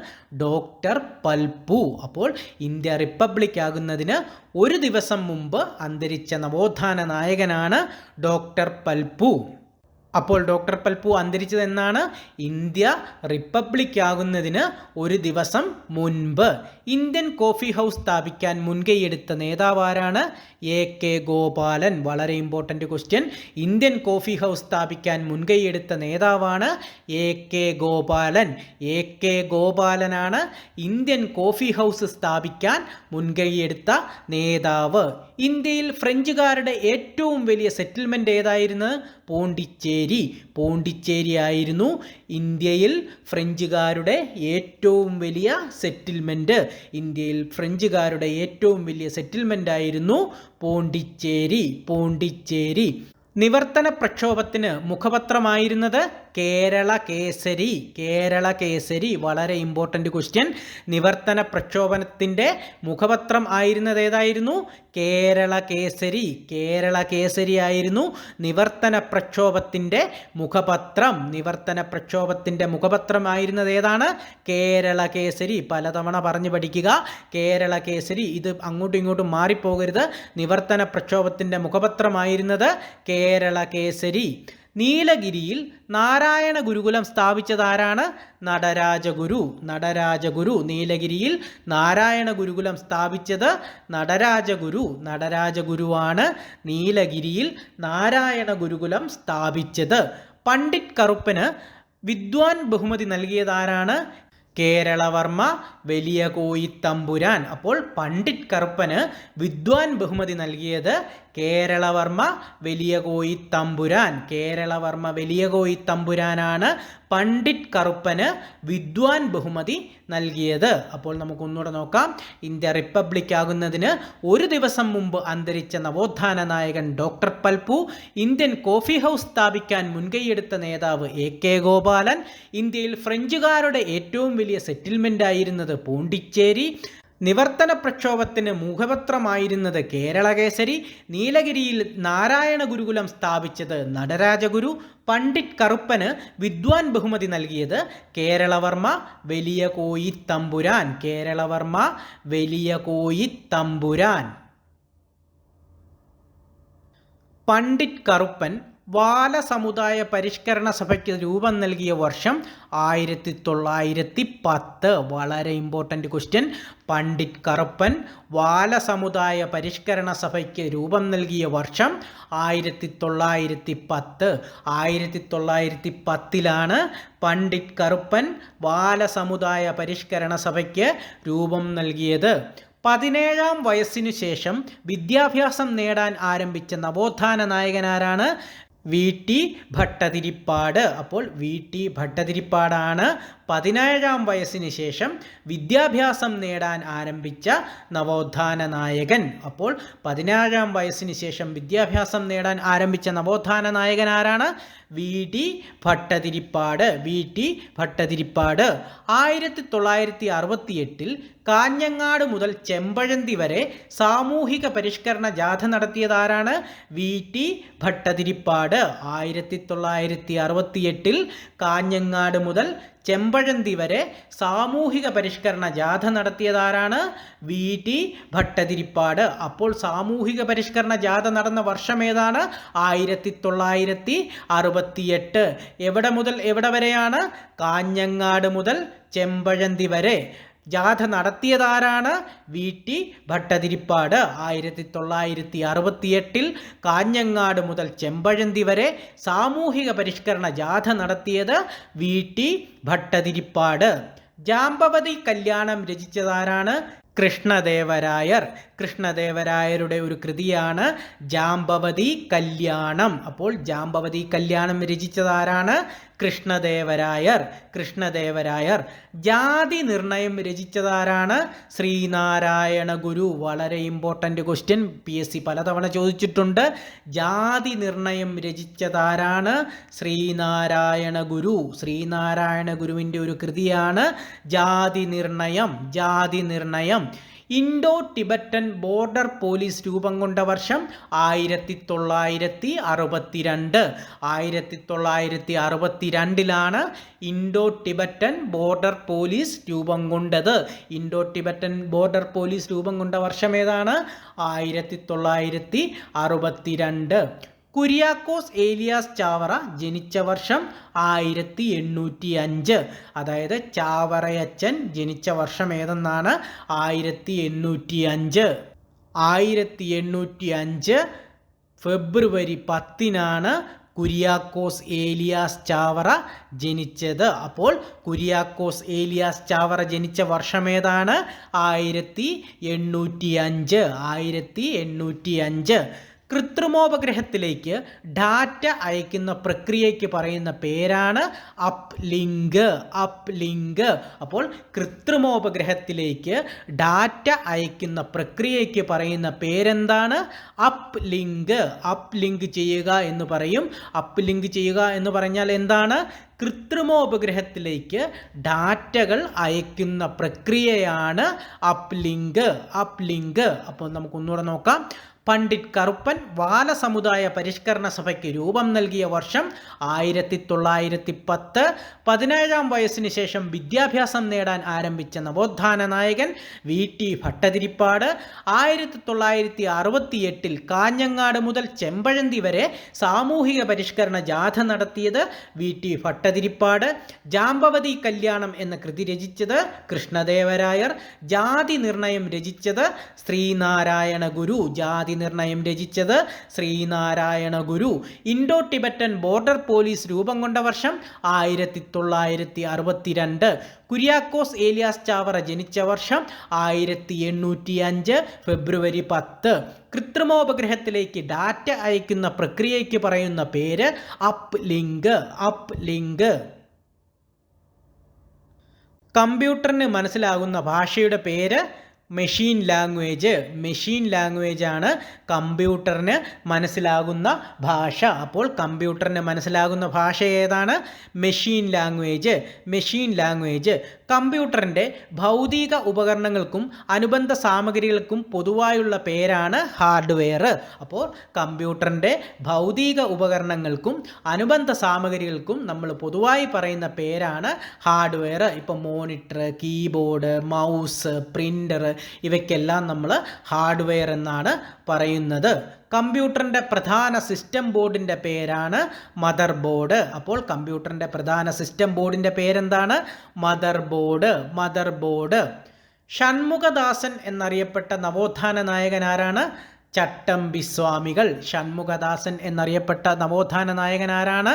ഡോക്ടർ പൽപ്പു. അപ്പോൾ ഇന്ത്യ റിപ്പബ്ലിക് ആകുന്നതിന് ഒരു ദിവസം മുമ്പ് അന്തരിച്ച നവോത്ഥാന നായകനാണ് ഡോക്ടർ പൽപ്പു. അപ്പോൾ ഡോക്ടർ പൽപ്പു അന്തരിച്ചത് എന്നാണ്? ഇന്ത്യ റിപ്പബ്ലിക് ആകുന്നതിന് ഒരു ദിവസം മുൻപ്. ഇന്ത്യൻ കോഫി ഹൗസ് സ്ഥാപിക്കാൻ മുൻകൈയെടുത്ത നേതാവ് ആരാണ്? A K Gopalan. വളരെ important question. Indian coffee house സ്ഥാപിക്കാൻ മുൻകൈയെടുത്ത നേതാവാണ് A K Gopalan. A K ഗോപാലനാണ് ഇന്ത്യൻ കോഫി ഹൗസ് സ്ഥാപിക്കാൻ മുൻകൈയെടുത്ത നേതാവ്. ഇന്ത്യയിൽ ഫ്രഞ്ചുകാരുടെ ഏറ്റവും വലിയ സെറ്റിൽമെൻറ്റ് ഏതായിരുന്നു? പോണ്ടിച്ചേരി ആയിരുന്നു ഇന്ത്യയിൽ ഫ്രഞ്ചുകാരുടെ ഏറ്റവും വലിയ സെറ്റിൽമെൻറ്റ്. ഇന്ത്യയിൽ ഫ്രഞ്ചുകാരുടെ ഏറ്റവും വലിയ സെറ്റിൽമെൻ്റ് ആയിരുന്നു പോണ്ടിച്ചേരി. നിവർത്തന പ്രക്ഷോഭത്തിന് മുഖപത്രമായിരുന്നത് കേരള കേസരി. വളരെ ഇമ്പോർട്ടൻ്റ് ക്വസ്റ്റ്യൻ. നിവർത്തന പ്രക്ഷോഭത്തിൻ്റെ മുഖപത്രം ആയിരുന്നത് ഏതായിരുന്നു? കേരള കേസരി ആയിരുന്നു നിവർത്തന പ്രക്ഷോഭത്തിൻ്റെ മുഖപത്രം. മുഖപത്രമായിരുന്നത് ഏതാണ്? കേരള കേസരി. പലതവണ പറഞ്ഞു പഠിക്കുക കേരള കേസരി. ഇത് അങ്ങോട്ടും ഇങ്ങോട്ടും മാറിപ്പോകരുത്. നിവർത്തന പ്രക്ഷോഭത്തിൻ്റെ മുഖപത്രമായിരുന്നത് കേരള കേസരി. നീലഗിരിയിൽ നാരായണ ഗുരുകുലം സ്ഥാപിച്ചതാരാണ്? നടരാജഗുരു. നീലഗിരിയിൽ നാരായണ ഗുരുകുലം സ്ഥാപിച്ചത് നടരാജഗുരുവാണ് നീലഗിരിയിൽ നാരായണ ഗുരുകുലം സ്ഥാപിച്ചത്. പണ്ഡിറ്റ് കറുപ്പന് വിദ്വാൻ ബഹുമതി നൽകിയതാരാണ്? കേരളവർമ്മ വലിയ കോയിത്തമ്പുരാൻ. അപ്പോൾ പണ്ഡിറ്റ് കറുപ്പന് വിദ്വാൻ ബഹുമതി നൽകിയത് കേരളവർമ്മ വലിയ കോയിത്തമ്പുരാനാണ് പണ്ഡിറ്റ് കറുപ്പന് വിദ്വാൻ ബഹുമതി നൽകിയത്. അപ്പോൾ നമുക്കൊന്നുകൂടെ നോക്കാം. ഇന്ത്യ റിപ്പബ്ലിക് ആകുന്നതിന് ഒരു ദിവസം മുമ്പ് അന്തരിച്ച നവോത്ഥാന നായകൻ doctor Palpu. Indian coffee house സ്ഥാപിക്കാൻ മുൻകൈയെടുത്ത നേതാവ് എ കെ ഗോപാലൻ. ഇന്ത്യയിൽ ഫ്രഞ്ചുകാരുടെ ഏറ്റവും വലിയ സെറ്റിൽമെൻ്റ് ആയിരുന്നത് പോണ്ടിച്ചേരി. നിവർത്തന പ്രക്ഷോഭത്തിന് മുഖപത്രമായിരുന്നത് കേരള കേസരി. നീലഗിരിയിൽ നാരായണ ഗുരുകുലം സ്ഥാപിച്ചത് നടരാജഗുരു. പണ്ഡിറ്റ് കറുപ്പന് വിദ്വാൻ ബഹുമതി നൽകിയത് കേരളവർമ്മ വലിയ കോയിത്തമ്പുരാൻ. പണ്ഡിറ്റ് കറുപ്പൻ വാല സമുദായ പരിഷ്കരണ സഭയ്ക്ക് രൂപം നൽകിയ വർഷം 1910. വളരെ ഇമ്പോർട്ടൻ്റ് ക്വസ്റ്റ്യൻ. പണ്ഡിറ്റ് കറുപ്പൻ വാല സമുദായ പരിഷ്കരണ സഭയ്ക്ക് രൂപം നൽകിയ വർഷം 1910. 1910 പണ്ഡിറ്റ് കറുപ്പൻ വാല സമുദായ പരിഷ്കരണ സഭയ്ക്ക് രൂപം നൽകിയത്. 17-ാം വയസ്സിനു ശേഷം വിദ്യാഭ്യാസം നേടാൻ ആരംഭിച്ച നവോത്ഥാന നായകനാരാണ്? V T Bhattathiripad. അപ്പോൾ വി ടി ഭട്ടതിരിപ്പാടാണ് 17-ാം വയസ്സിന് ശേഷം വിദ്യാഭ്യാസം നേടാൻ ആരംഭിച്ച നവോത്ഥാന നായകൻ. അപ്പോൾ 17-ാം വയസ്സിന് ശേഷം വിദ്യാഭ്യാസം നേടാൻ ആരംഭിച്ച നവോത്ഥാന നായകൻ ആരാണ്? V T Bhattathiripad. 1968 കാഞ്ഞങ്ങാട് മുതൽ ചെമ്പഴന്തി വരെ സാമൂഹിക പരിഷ്കരണ ജാഥ നടത്തിയതാരാണ്? V T Bhattathiripad. 1968 കാഞ്ഞങ്ങാട് മുതൽ ചെമ്പഴന്തി വരെ സാമൂഹിക പരിഷ്കരണ ജാഥ നടത്തിയതാരാണ്? VT ഭട്ടതിരിപ്പാട്. അപ്പോൾ സാമൂഹിക പരിഷ്കരണ ജാഥ നടന്ന വർഷം ഏതാണ്? 1968. എവിടെ മുതൽ എവിടെ വരെയാണ്? കാഞ്ഞങ്ങാട് മുതൽ ചെമ്പഴന്തി വരെ. ജാഥ നടത്തിയതാരാണ്? VT ഭട്ടതിരിപ്പാട്. 1968 കാഞ്ഞങ്ങാട് മുതൽ ചെമ്പഴന്തി വരെ സാമൂഹിക പരിഷ്കരണ ജാഥ നടത്തിയത് VT ഭട്ടതിരിപ്പാട്. ജാമ്പവതി കല്യാണം രചിച്ചതാരാണ്? കൃഷ്ണദേവരായർ. കൃഷ്ണദേവരായരുടെ ഒരു കൃതിയാണ് ജാമ്പവതി കല്യാണം. അപ്പോൾ ജാമ്പവതി കല്യാണം രചിച്ചതാരാണ്? കൃഷ്ണദേവരായർ. കൃഷ്ണദേവരായർ. ജാതി നിർണയം രചിച്ചതാരാണ്? ശ്രീനാരായണ ഗുരു. വളരെ ഇമ്പോർട്ടൻ്റ് ക്വസ്റ്റ്യൻ, PSC പലതവണ ചോദിച്ചിട്ടുണ്ട്. ജാതി നിർണയം രചിച്ചതാരാണ്? ശ്രീനാരായണ ഗുരു. ശ്രീനാരായണ ഗുരുവിൻ്റെ ഒരു കൃതിയാണ് ജാതി നിർണയം. ജാതി നിർണയം. ഇൻഡോ ടിബറ്റൻ ബോർഡർ പോലീസ് രൂപം കൊണ്ട വർഷം 1962. 1962 ഇൻഡോ ടിബറ്റൻ ബോർഡർ പോലീസ് രൂപം കൊണ്ടത്. ഇൻഡോ ടിബറ്റൻ ബോർഡർ പോലീസ് രൂപം കൊണ്ട വർഷം ഏതാണ്? 1962. കുര്യാക്കോസ് ഏലിയാസ് ചാവറ ജനിച്ച വർഷം 1805. അതായത് ചാവറയച്ചൻ ജനിച്ച വർഷം ഏതെന്നാണ്? 1805. 1805 ഫെബ്രുവരി 10 കുര്യാക്കോസ് ഏലിയാസ് ചാവറ ജനിച്ചത്. അപ്പോൾ കുര്യാക്കോസ് ഏലിയാസ് ചാവറ ജനിച്ച വർഷം ഏതാണ്? 1805. 1805. കൃത്രിമോപഗ്രഹത്തിലേക്ക് ഡാറ്റ അയക്കുന്ന പ്രക്രിയയ്ക്ക് പറയുന്ന പേരാണ് അപ്ലിങ്ക്. അപ്ലിങ്ക്. അപ്പോൾ കൃത്രിമോപഗ്രഹത്തിലേക്ക് ഡാറ്റ അയക്കുന്ന പ്രക്രിയയ്ക്ക് പറയുന്ന പേരെന്താണ്? അപ്ലിങ്ക്. അപ്ലിങ്ക് ചെയ്യുക എന്ന് പറയും. അപ്ലിങ്ക് ചെയ്യുക എന്ന് പറഞ്ഞാൽ എന്താണ്? കൃത്രിമോപഗ്രഹത്തിലേക്ക് ഡാറ്റകൾ അയക്കുന്ന പ്രക്രിയയാണ് അപ്ലിങ്ക്. അപ്ലിങ്ക്. അപ്പോൾ നമുക്കൊന്നുകൂടെ നോക്കാം. പണ്ഡിറ്റ് കറുപ്പൻ വാലസമുദായ പരിഷ്കരണ സഭയ്ക്ക് രൂപം നൽകിയ വർഷം 1910. 17-ാം വയസ്സിന് ശേഷം വിദ്യാഭ്യാസം നേടാൻ ആരംഭിച്ച നവോത്ഥാന നായകൻ VT ഭട്ടതിരിപ്പാട്. 1968 കാഞ്ഞങ്ങാട് മുതൽ ചെമ്പഴന്തി വരെ സാമൂഹിക പരിഷ്കരണ ജാഥ നടത്തിയത് VT ഭട്ടതിരിപ്പാട്. ജാമ്പവതി കല്യാണം എന്ന കൃതി രചിച്ചത് കൃഷ്ണദേവരായർ. ജാതി നിർണയം രചിച്ചത് ശ്രീനാരായണ ഗുരു. ജാതി നിർണയം രചിച്ചത് ശ്രീനാരായണ ഗുരു. ഇൻഡോ ടിബറ്റൻ ബോർഡർ പോലീസ് രൂപം കൊണ്ട വർഷം 1962. കുര്യാക്കോസ് ഏലിയാസ് ചാവറ ജനിച്ച വർഷം 1805 ഫെബ്രുവരി 10. കൃത്രിമോപഗ്രഹത്തിലേക്ക് ഡാറ്റ അയക്കുന്ന പ്രക്രിയയ്ക്ക് പറയുന്ന പേര് അപ്ലിങ്ക്. അപ്ലിങ്ക്. കമ്പ്യൂട്ടറിന് മനസ്സിലാകുന്ന ഭാഷയുടെ പേര് മെഷീൻ ലാംഗ്വേജ്. മെഷീൻ ലാംഗ്വേജ് ആണ് കമ്പ്യൂട്ടറിന് മനസ്സിലാകുന്ന ഭാഷ. അപ്പോൾ കമ്പ്യൂട്ടറിന് മനസ്സിലാകുന്ന ഭാഷ ഏതാണ്? Machine language. Machine language. കമ്പ്യൂട്ടറിൻ്റെ ഭൗതിക ഉപകരണങ്ങൾക്കും അനുബന്ധ സാമഗ്രികൾക്കും പൊതുവായുള്ള പേരാണ് ഹാർഡ്വെയർ. അപ്പോൾ കമ്പ്യൂട്ടറിൻ്റെ ഭൗതിക ഉപകരണങ്ങൾക്കും അനുബന്ധ സാമഗ്രികൾക്കും നമ്മൾ പൊതുവായി പറയുന്ന പേരാണ് ഹാർഡ്വെയർ. ഇപ്പോൾ മോണിറ്റർ, കീബോർഡ്, മൗസ്, പ്രിൻ്റർ ഇവയ്ക്കെല്ലാം നമ്മൾ ഹാർഡ്വെയർ എന്നാണ് പറയുന്നത്. കമ്പ്യൂട്ടറിൻ്റെ പ്രധാന സിസ്റ്റം ബോർഡിൻ്റെ പേരാണ് മദർ ബോർഡ്. അപ്പോൾ കമ്പ്യൂട്ടറിൻ്റെ പ്രധാന സിസ്റ്റം ബോർഡിൻ്റെ പേരെന്താണ്? Mother board. Mother board. Shanmukhadasan എന്നറിയപ്പെട്ട നവോത്ഥാന നായകൻ ആരാണ്? ചട്ടമ്പിസ്വാമികൾ. ഷൺമുഖദാസൻ എന്നറിയപ്പെട്ട നവോത്ഥാന നായകൻ ആരാണ്?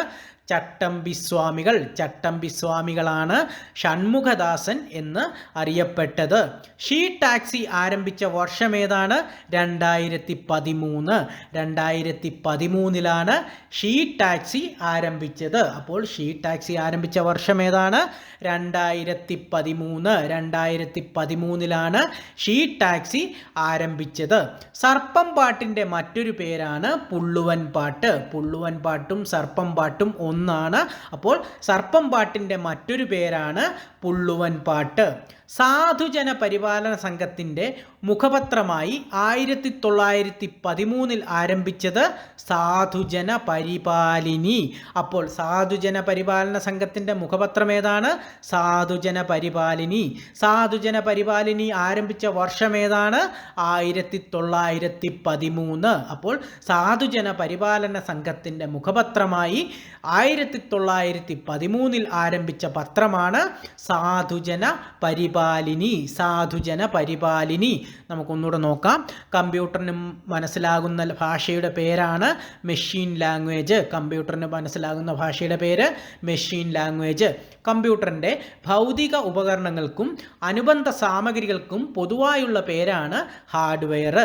ചട്ടമ്പിസ്വാമികൾ. ചട്ടമ്പിസ്വാമികളാണ് ഷൺമുഖദാസൻ എന്ന് അറിയപ്പെട്ടത്. ഷീ ടാക്സി ആരംഭിച്ച വർഷം ഏതാണ്? 2013. 2013 ഷീ ടാക്സി ആരംഭിച്ചത്. അപ്പോൾ ഷീ ടാക്സി ആരംഭിച്ച വർഷം ഏതാണ്? 2013. 2013 ഷീ ടാക്സി ആരംഭിച്ചത്. സർപ്പം പാട്ടിൻ്റെ മറ്റൊരു പേരാണ് പുള്ളുവൻ പാട്ട്. പുള്ളുവൻ പാട്ടും സർപ്പം പാട്ടും ഒന്നാണ്. അപ്പോൾ സർപ്പം പാട്ടിൻ്റെ മറ്റൊരു പേരാണ് പുള്ളുവൻ പാട്ട്. സാധുജന പരിപാലന സംഘത്തിൻ്റെ മുഖപത്രമായി 1913 ആരംഭിച്ചത് സാധുജന പരിപാലിനി. അപ്പോൾ സാധുജന പരിപാലന സംഘത്തിൻ്റെ മുഖപത്രം ഏതാണ്? സാധുജന പരിപാലിനി. സാധുജന പരിപാലിനി ആരംഭിച്ച വർഷം ഏതാണ്? 1913. അപ്പോൾ സാധുജന പരിപാലന സംഘത്തിൻ്റെ മുഖപത്രമായി 1913 ആരംഭിച്ച പത്രമാണ് സാധുജന പരിപാലിനി. സാധുജന പരിപാലിനി. നമുക്കൊന്നുകൂടെ നോക്കാം. കമ്പ്യൂട്ടറിന് മനസ്സിലാകുന്ന ഭാഷയുടെ പേരാണ് മെഷീൻ ലാംഗ്വേജ്. കമ്പ്യൂട്ടറിന് മനസ്സിലാകുന്ന ഭാഷയുടെ പേര് മെഷീൻ ലാംഗ്വേജ്. കമ്പ്യൂട്ടറിൻ്റെ ഭൗതിക ഉപകരണങ്ങൾക്കും അനുബന്ധ സാമഗ്രികൾക്കും പൊതുവായുള്ള പേരാണ് ഹാർഡ്വെയർ.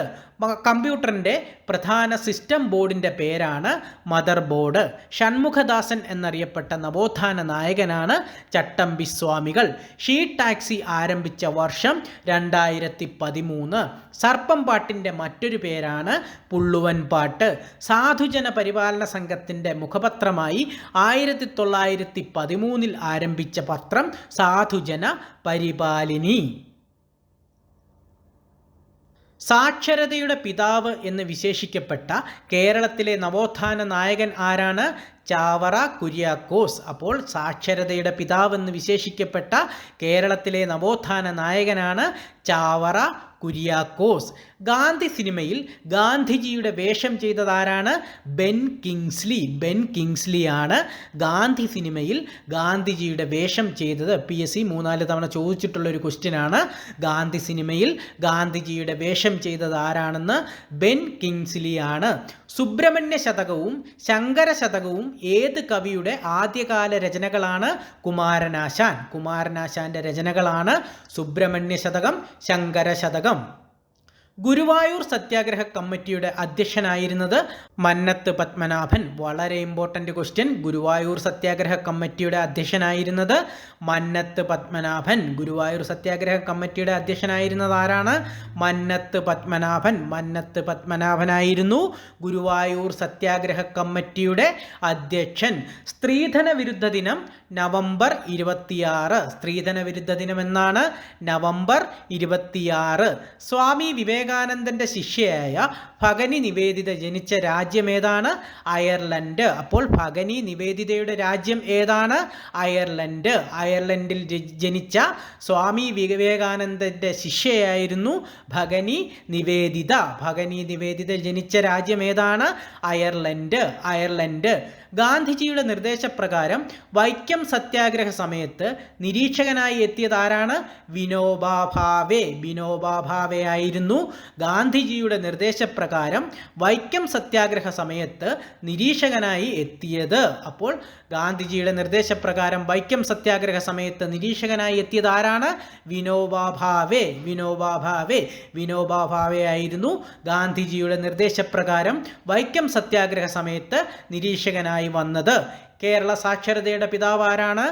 കമ്പ്യൂട്ടറിൻ്റെ പ്രധാന സിസ്റ്റം ബോർഡിൻ്റെ പേരാണ് മദർ ബോർഡ്. ഷൺമുഖദാസൻ എന്നറിയപ്പെട്ട നവോത്ഥാന നായകനാണ് ചട്ടമ്പി സ്വാമികൾ. ഷീ ടാക്സി ആരംഭിച്ച വർഷം 2013. സർപ്പം പാട്ടിൻ്റെ മറ്റൊരു പേരാണ് പുള്ളുവൻ പാട്ട്. സാധുജന പരിപാലന സംഘത്തിൻ്റെ മുഖപത്രമായി 1913 ആരംഭിച്ച പത്രം സാധുജന പരിപാലിനി. സാക്ഷരതയുടെ പിതാവ് എന്ന് വിശേഷിക്കപ്പെട്ട കേരളത്തിലെ നവോത്ഥാന നായകൻ ആരാണ്? ചാവറ കുര്യാക്കോസ്. അപ്പോൾ സാക്ഷരതയുടെ പിതാവ് എന്ന് വിശേഷിക്കപ്പെട്ട കേരളത്തിലെ നവോത്ഥാന നായകനാണ് ചാവറ കുര്യാക്കോസ്. ഗാന്ധി സിനിമയിൽ ഗാന്ധിജിയുടെ വേഷം ചെയ്തതാരാണ്? Ben Kingsley. ബെൻ കിങ്സ്ലി ആണ് ഗാന്ധി സിനിമയിൽ ഗാന്ധിജിയുടെ വേഷം ചെയ്തത്. PSC 3-4 തവണ ചോദിച്ചിട്ടുള്ളൊരു ക്വസ്റ്റ്യനാണ്. ഗാന്ധി സിനിമയിൽ ഗാന്ധിജിയുടെ വേഷം ചെയ്തത് ആരാണെന്ന്? ബെൻ കിങ്സ്ലി ആണ്. സുബ്രഹ്മണ്യ ശതകവും ശങ്കര ശതകവും ഏത് കവിയുടെ ആദ്യകാല രചനകളാണ്? കുമാരനാശാൻ. കുമാരനാശാൻ്റെ രചനകളാണ് സുബ്രഹ്മണ്യ ശതകം, ശങ്കര ശതകം. ഗുരുവായൂർ സത്യാഗ്രഹ കമ്മിറ്റിയുടെ അധ്യക്ഷനായിരുന്നത് മന്നത്ത് പത്മനാഭൻ. വളരെ ഇമ്പോർട്ടൻ്റ് ക്വസ്റ്റ്യൻ. ഗുരുവായൂർ സത്യാഗ്രഹ കമ്മിറ്റിയുടെ അധ്യക്ഷനായിരുന്നത് മന്നത്ത് പത്മനാഭൻ. ഗുരുവായൂർ സത്യാഗ്രഹ കമ്മിറ്റിയുടെ അധ്യക്ഷനായിരുന്നത് ആരാണ്? മന്നത്ത് പത്മനാഭൻ. മന്നത്ത് പത്മനാഭനായിരുന്നു ഗുരുവായൂർ സത്യാഗ്രഹ കമ്മിറ്റിയുടെ അധ്യക്ഷൻ. സ്ത്രീധന വിരുദ്ധ ദിനം നവംബർ 26. സ്ത്രീധന വിരുദ്ധ ദിനം എന്നാണ് നവംബർ 26. സ്വാമി വിവേകാനന്ദൻ്റെ ശിഷ്യയായ ഭഗനി നിവേദിത ജനിച്ച രാജ്യം ഏതാണ്? അയർലൻഡ്. അപ്പോൾ ഭഗനി നിവേദിതയുടെ രാജ്യം ഏതാണ്? അയർലൻഡ്. അയർലൻഡിൽ ജനിച്ച സ്വാമി വിവേകാനന്ദൻ്റെ ശിഷ്യയായിരുന്നു ഭഗനി നിവേദിത. ഭഗനി നിവേദിത ജനിച്ച രാജ്യം ഏതാണ്? അയർലൻഡ്. അയർലൻഡ്. ഗാന്ധിജിയുടെ നിർദ്ദേശപ്രകാരം വൈക്കം സത്യാഗ്രഹ സമയത്ത് നിരീക്ഷകനായി എത്തിയത് ആരാണ്? വിനോബാ ഭാവെ. വിനോബാ ഭാവെ ആയിരുന്നു ഗാന്ധിജിയുടെ നിർദ്ദേശപ്രകാരം വൈക്കം സത്യാഗ്രഹ സമയത്ത് നിരീക്ഷകനായി എത്തിയത്. അപ്പോൾ ഗാന്ധിജിയുടെ നിർദ്ദേശപ്രകാരം വൈക്കം സത്യാഗ്രഹ സമയത്ത് നിരീക്ഷകനായി എത്തിയത് ആരാണ്? വിനോബാ ഭാവെ. വിനോബാ ഭാവെ. വിനോബാ ഭാവെ ആയിരുന്നു ഗാന്ധിജിയുടെ നിർദ്ദേശപ്രകാരം വൈക്കം സത്യാഗ്രഹ സമയത്ത് നിരീക്ഷകനായി വന്നത്. കേരള സാക്ഷരതയുടെ പിതാവ് ആരാണ്?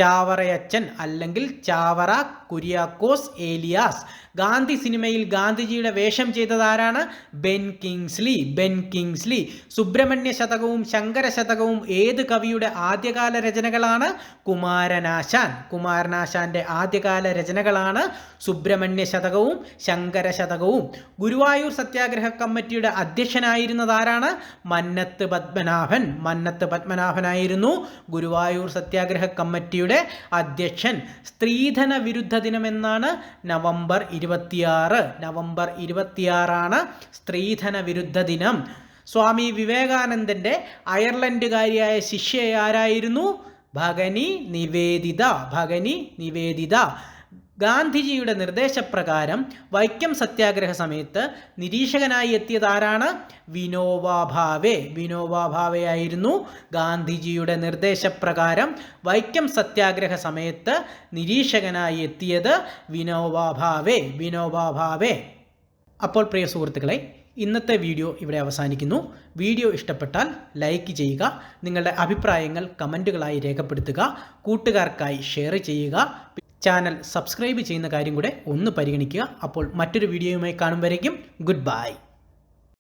ചാവറയച്ചൻ അല്ലെങ്കിൽ ചാവറ കുര്യാക്കോസ് ഏലിയാസ്. ഗാന്ധി സിനിമയിൽ ഗാന്ധിജിയുടെ വേഷം ചെയ്തതാരാണ്? Ben Kingsley. Ben Kingsley. Subrahmanya ശതകവും ശങ്കര ശതകവും ഏത് കവിയുടെ ആദ്യകാല രചനകളാണ്? കുമാരനാശാൻ. കുമാരനാശാന്റെ ആദ്യകാല രചനകളാണ് സുബ്രഹ്മണ്യ ശതകവും ശങ്കര ശതകവും. ഗുരുവായൂർ സത്യാഗ്രഹ കമ്മിറ്റിയുടെ അധ്യക്ഷനായിരുന്നതാരാണ്? മന്നത്ത് പത്മനാഭൻ. മന്നത്ത് പത്മനാഭനായിരുന്നു ഗുരുവായൂർ സത്യാഗ്രഹ കമ്മിറ്റിയുടെ അധ്യക്ഷൻ. സ്ത്രീധന വിരുദ്ധ ദിനം എന്നാണ് നവംബർ 26. നവംബർ 26 സ്ത്രീധന വിരുദ്ധ ദിനം. സ്വാമി വിവേകാനന്ദൻ്റെ അയർലൻഡുകാരിയായ ശിഷ്യ ആരായിരുന്നു? ഭഗനി നിവേദിത. ഭഗനി നിവേദിത. ഗാന്ധിജിയുടെ നിർദ്ദേശപ്രകാരം വൈക്കം സത്യാഗ്രഹ സമയത്ത് നിരീക്ഷകനായി എത്തിയത് ആരാണ്? വിനോബാ ഭാവെ. വിനോബാ ഭാവെ ആയിരുന്നു ഗാന്ധിജിയുടെ നിർദ്ദേശപ്രകാരം വൈക്കം സത്യാഗ്രഹ സമയത്ത് നിരീക്ഷകനായി എത്തിയത് വിനോബാ ഭാവെ. വിനോബാ ഭാവെ. അപ്പോൾ പ്രിയ സുഹൃത്തുക്കളെ, ഇന്നത്തെ വീഡിയോ ഇവിടെ അവസാനിക്കുന്നു. വീഡിയോ ഇഷ്ടപ്പെട്ടാൽ ലൈക്ക് ചെയ്യുക, നിങ്ങളുടെ അഭിപ്രായങ്ങൾ കമൻറ്റുകളായി രേഖപ്പെടുത്തുക, കൂട്ടുകാർക്കായി ഷെയർ ചെയ്യുക, ചാനൽ സബ്സ്ക്രൈബ് ചെയ്യുന്ന കാര്യം കൂടെ ഒന്ന് പരിഗണിക്കുക. അപ്പോൾ മറ്റൊരു വീഡിയോയുമായി കാണും വരേക്കും ഗുഡ് ബൈ.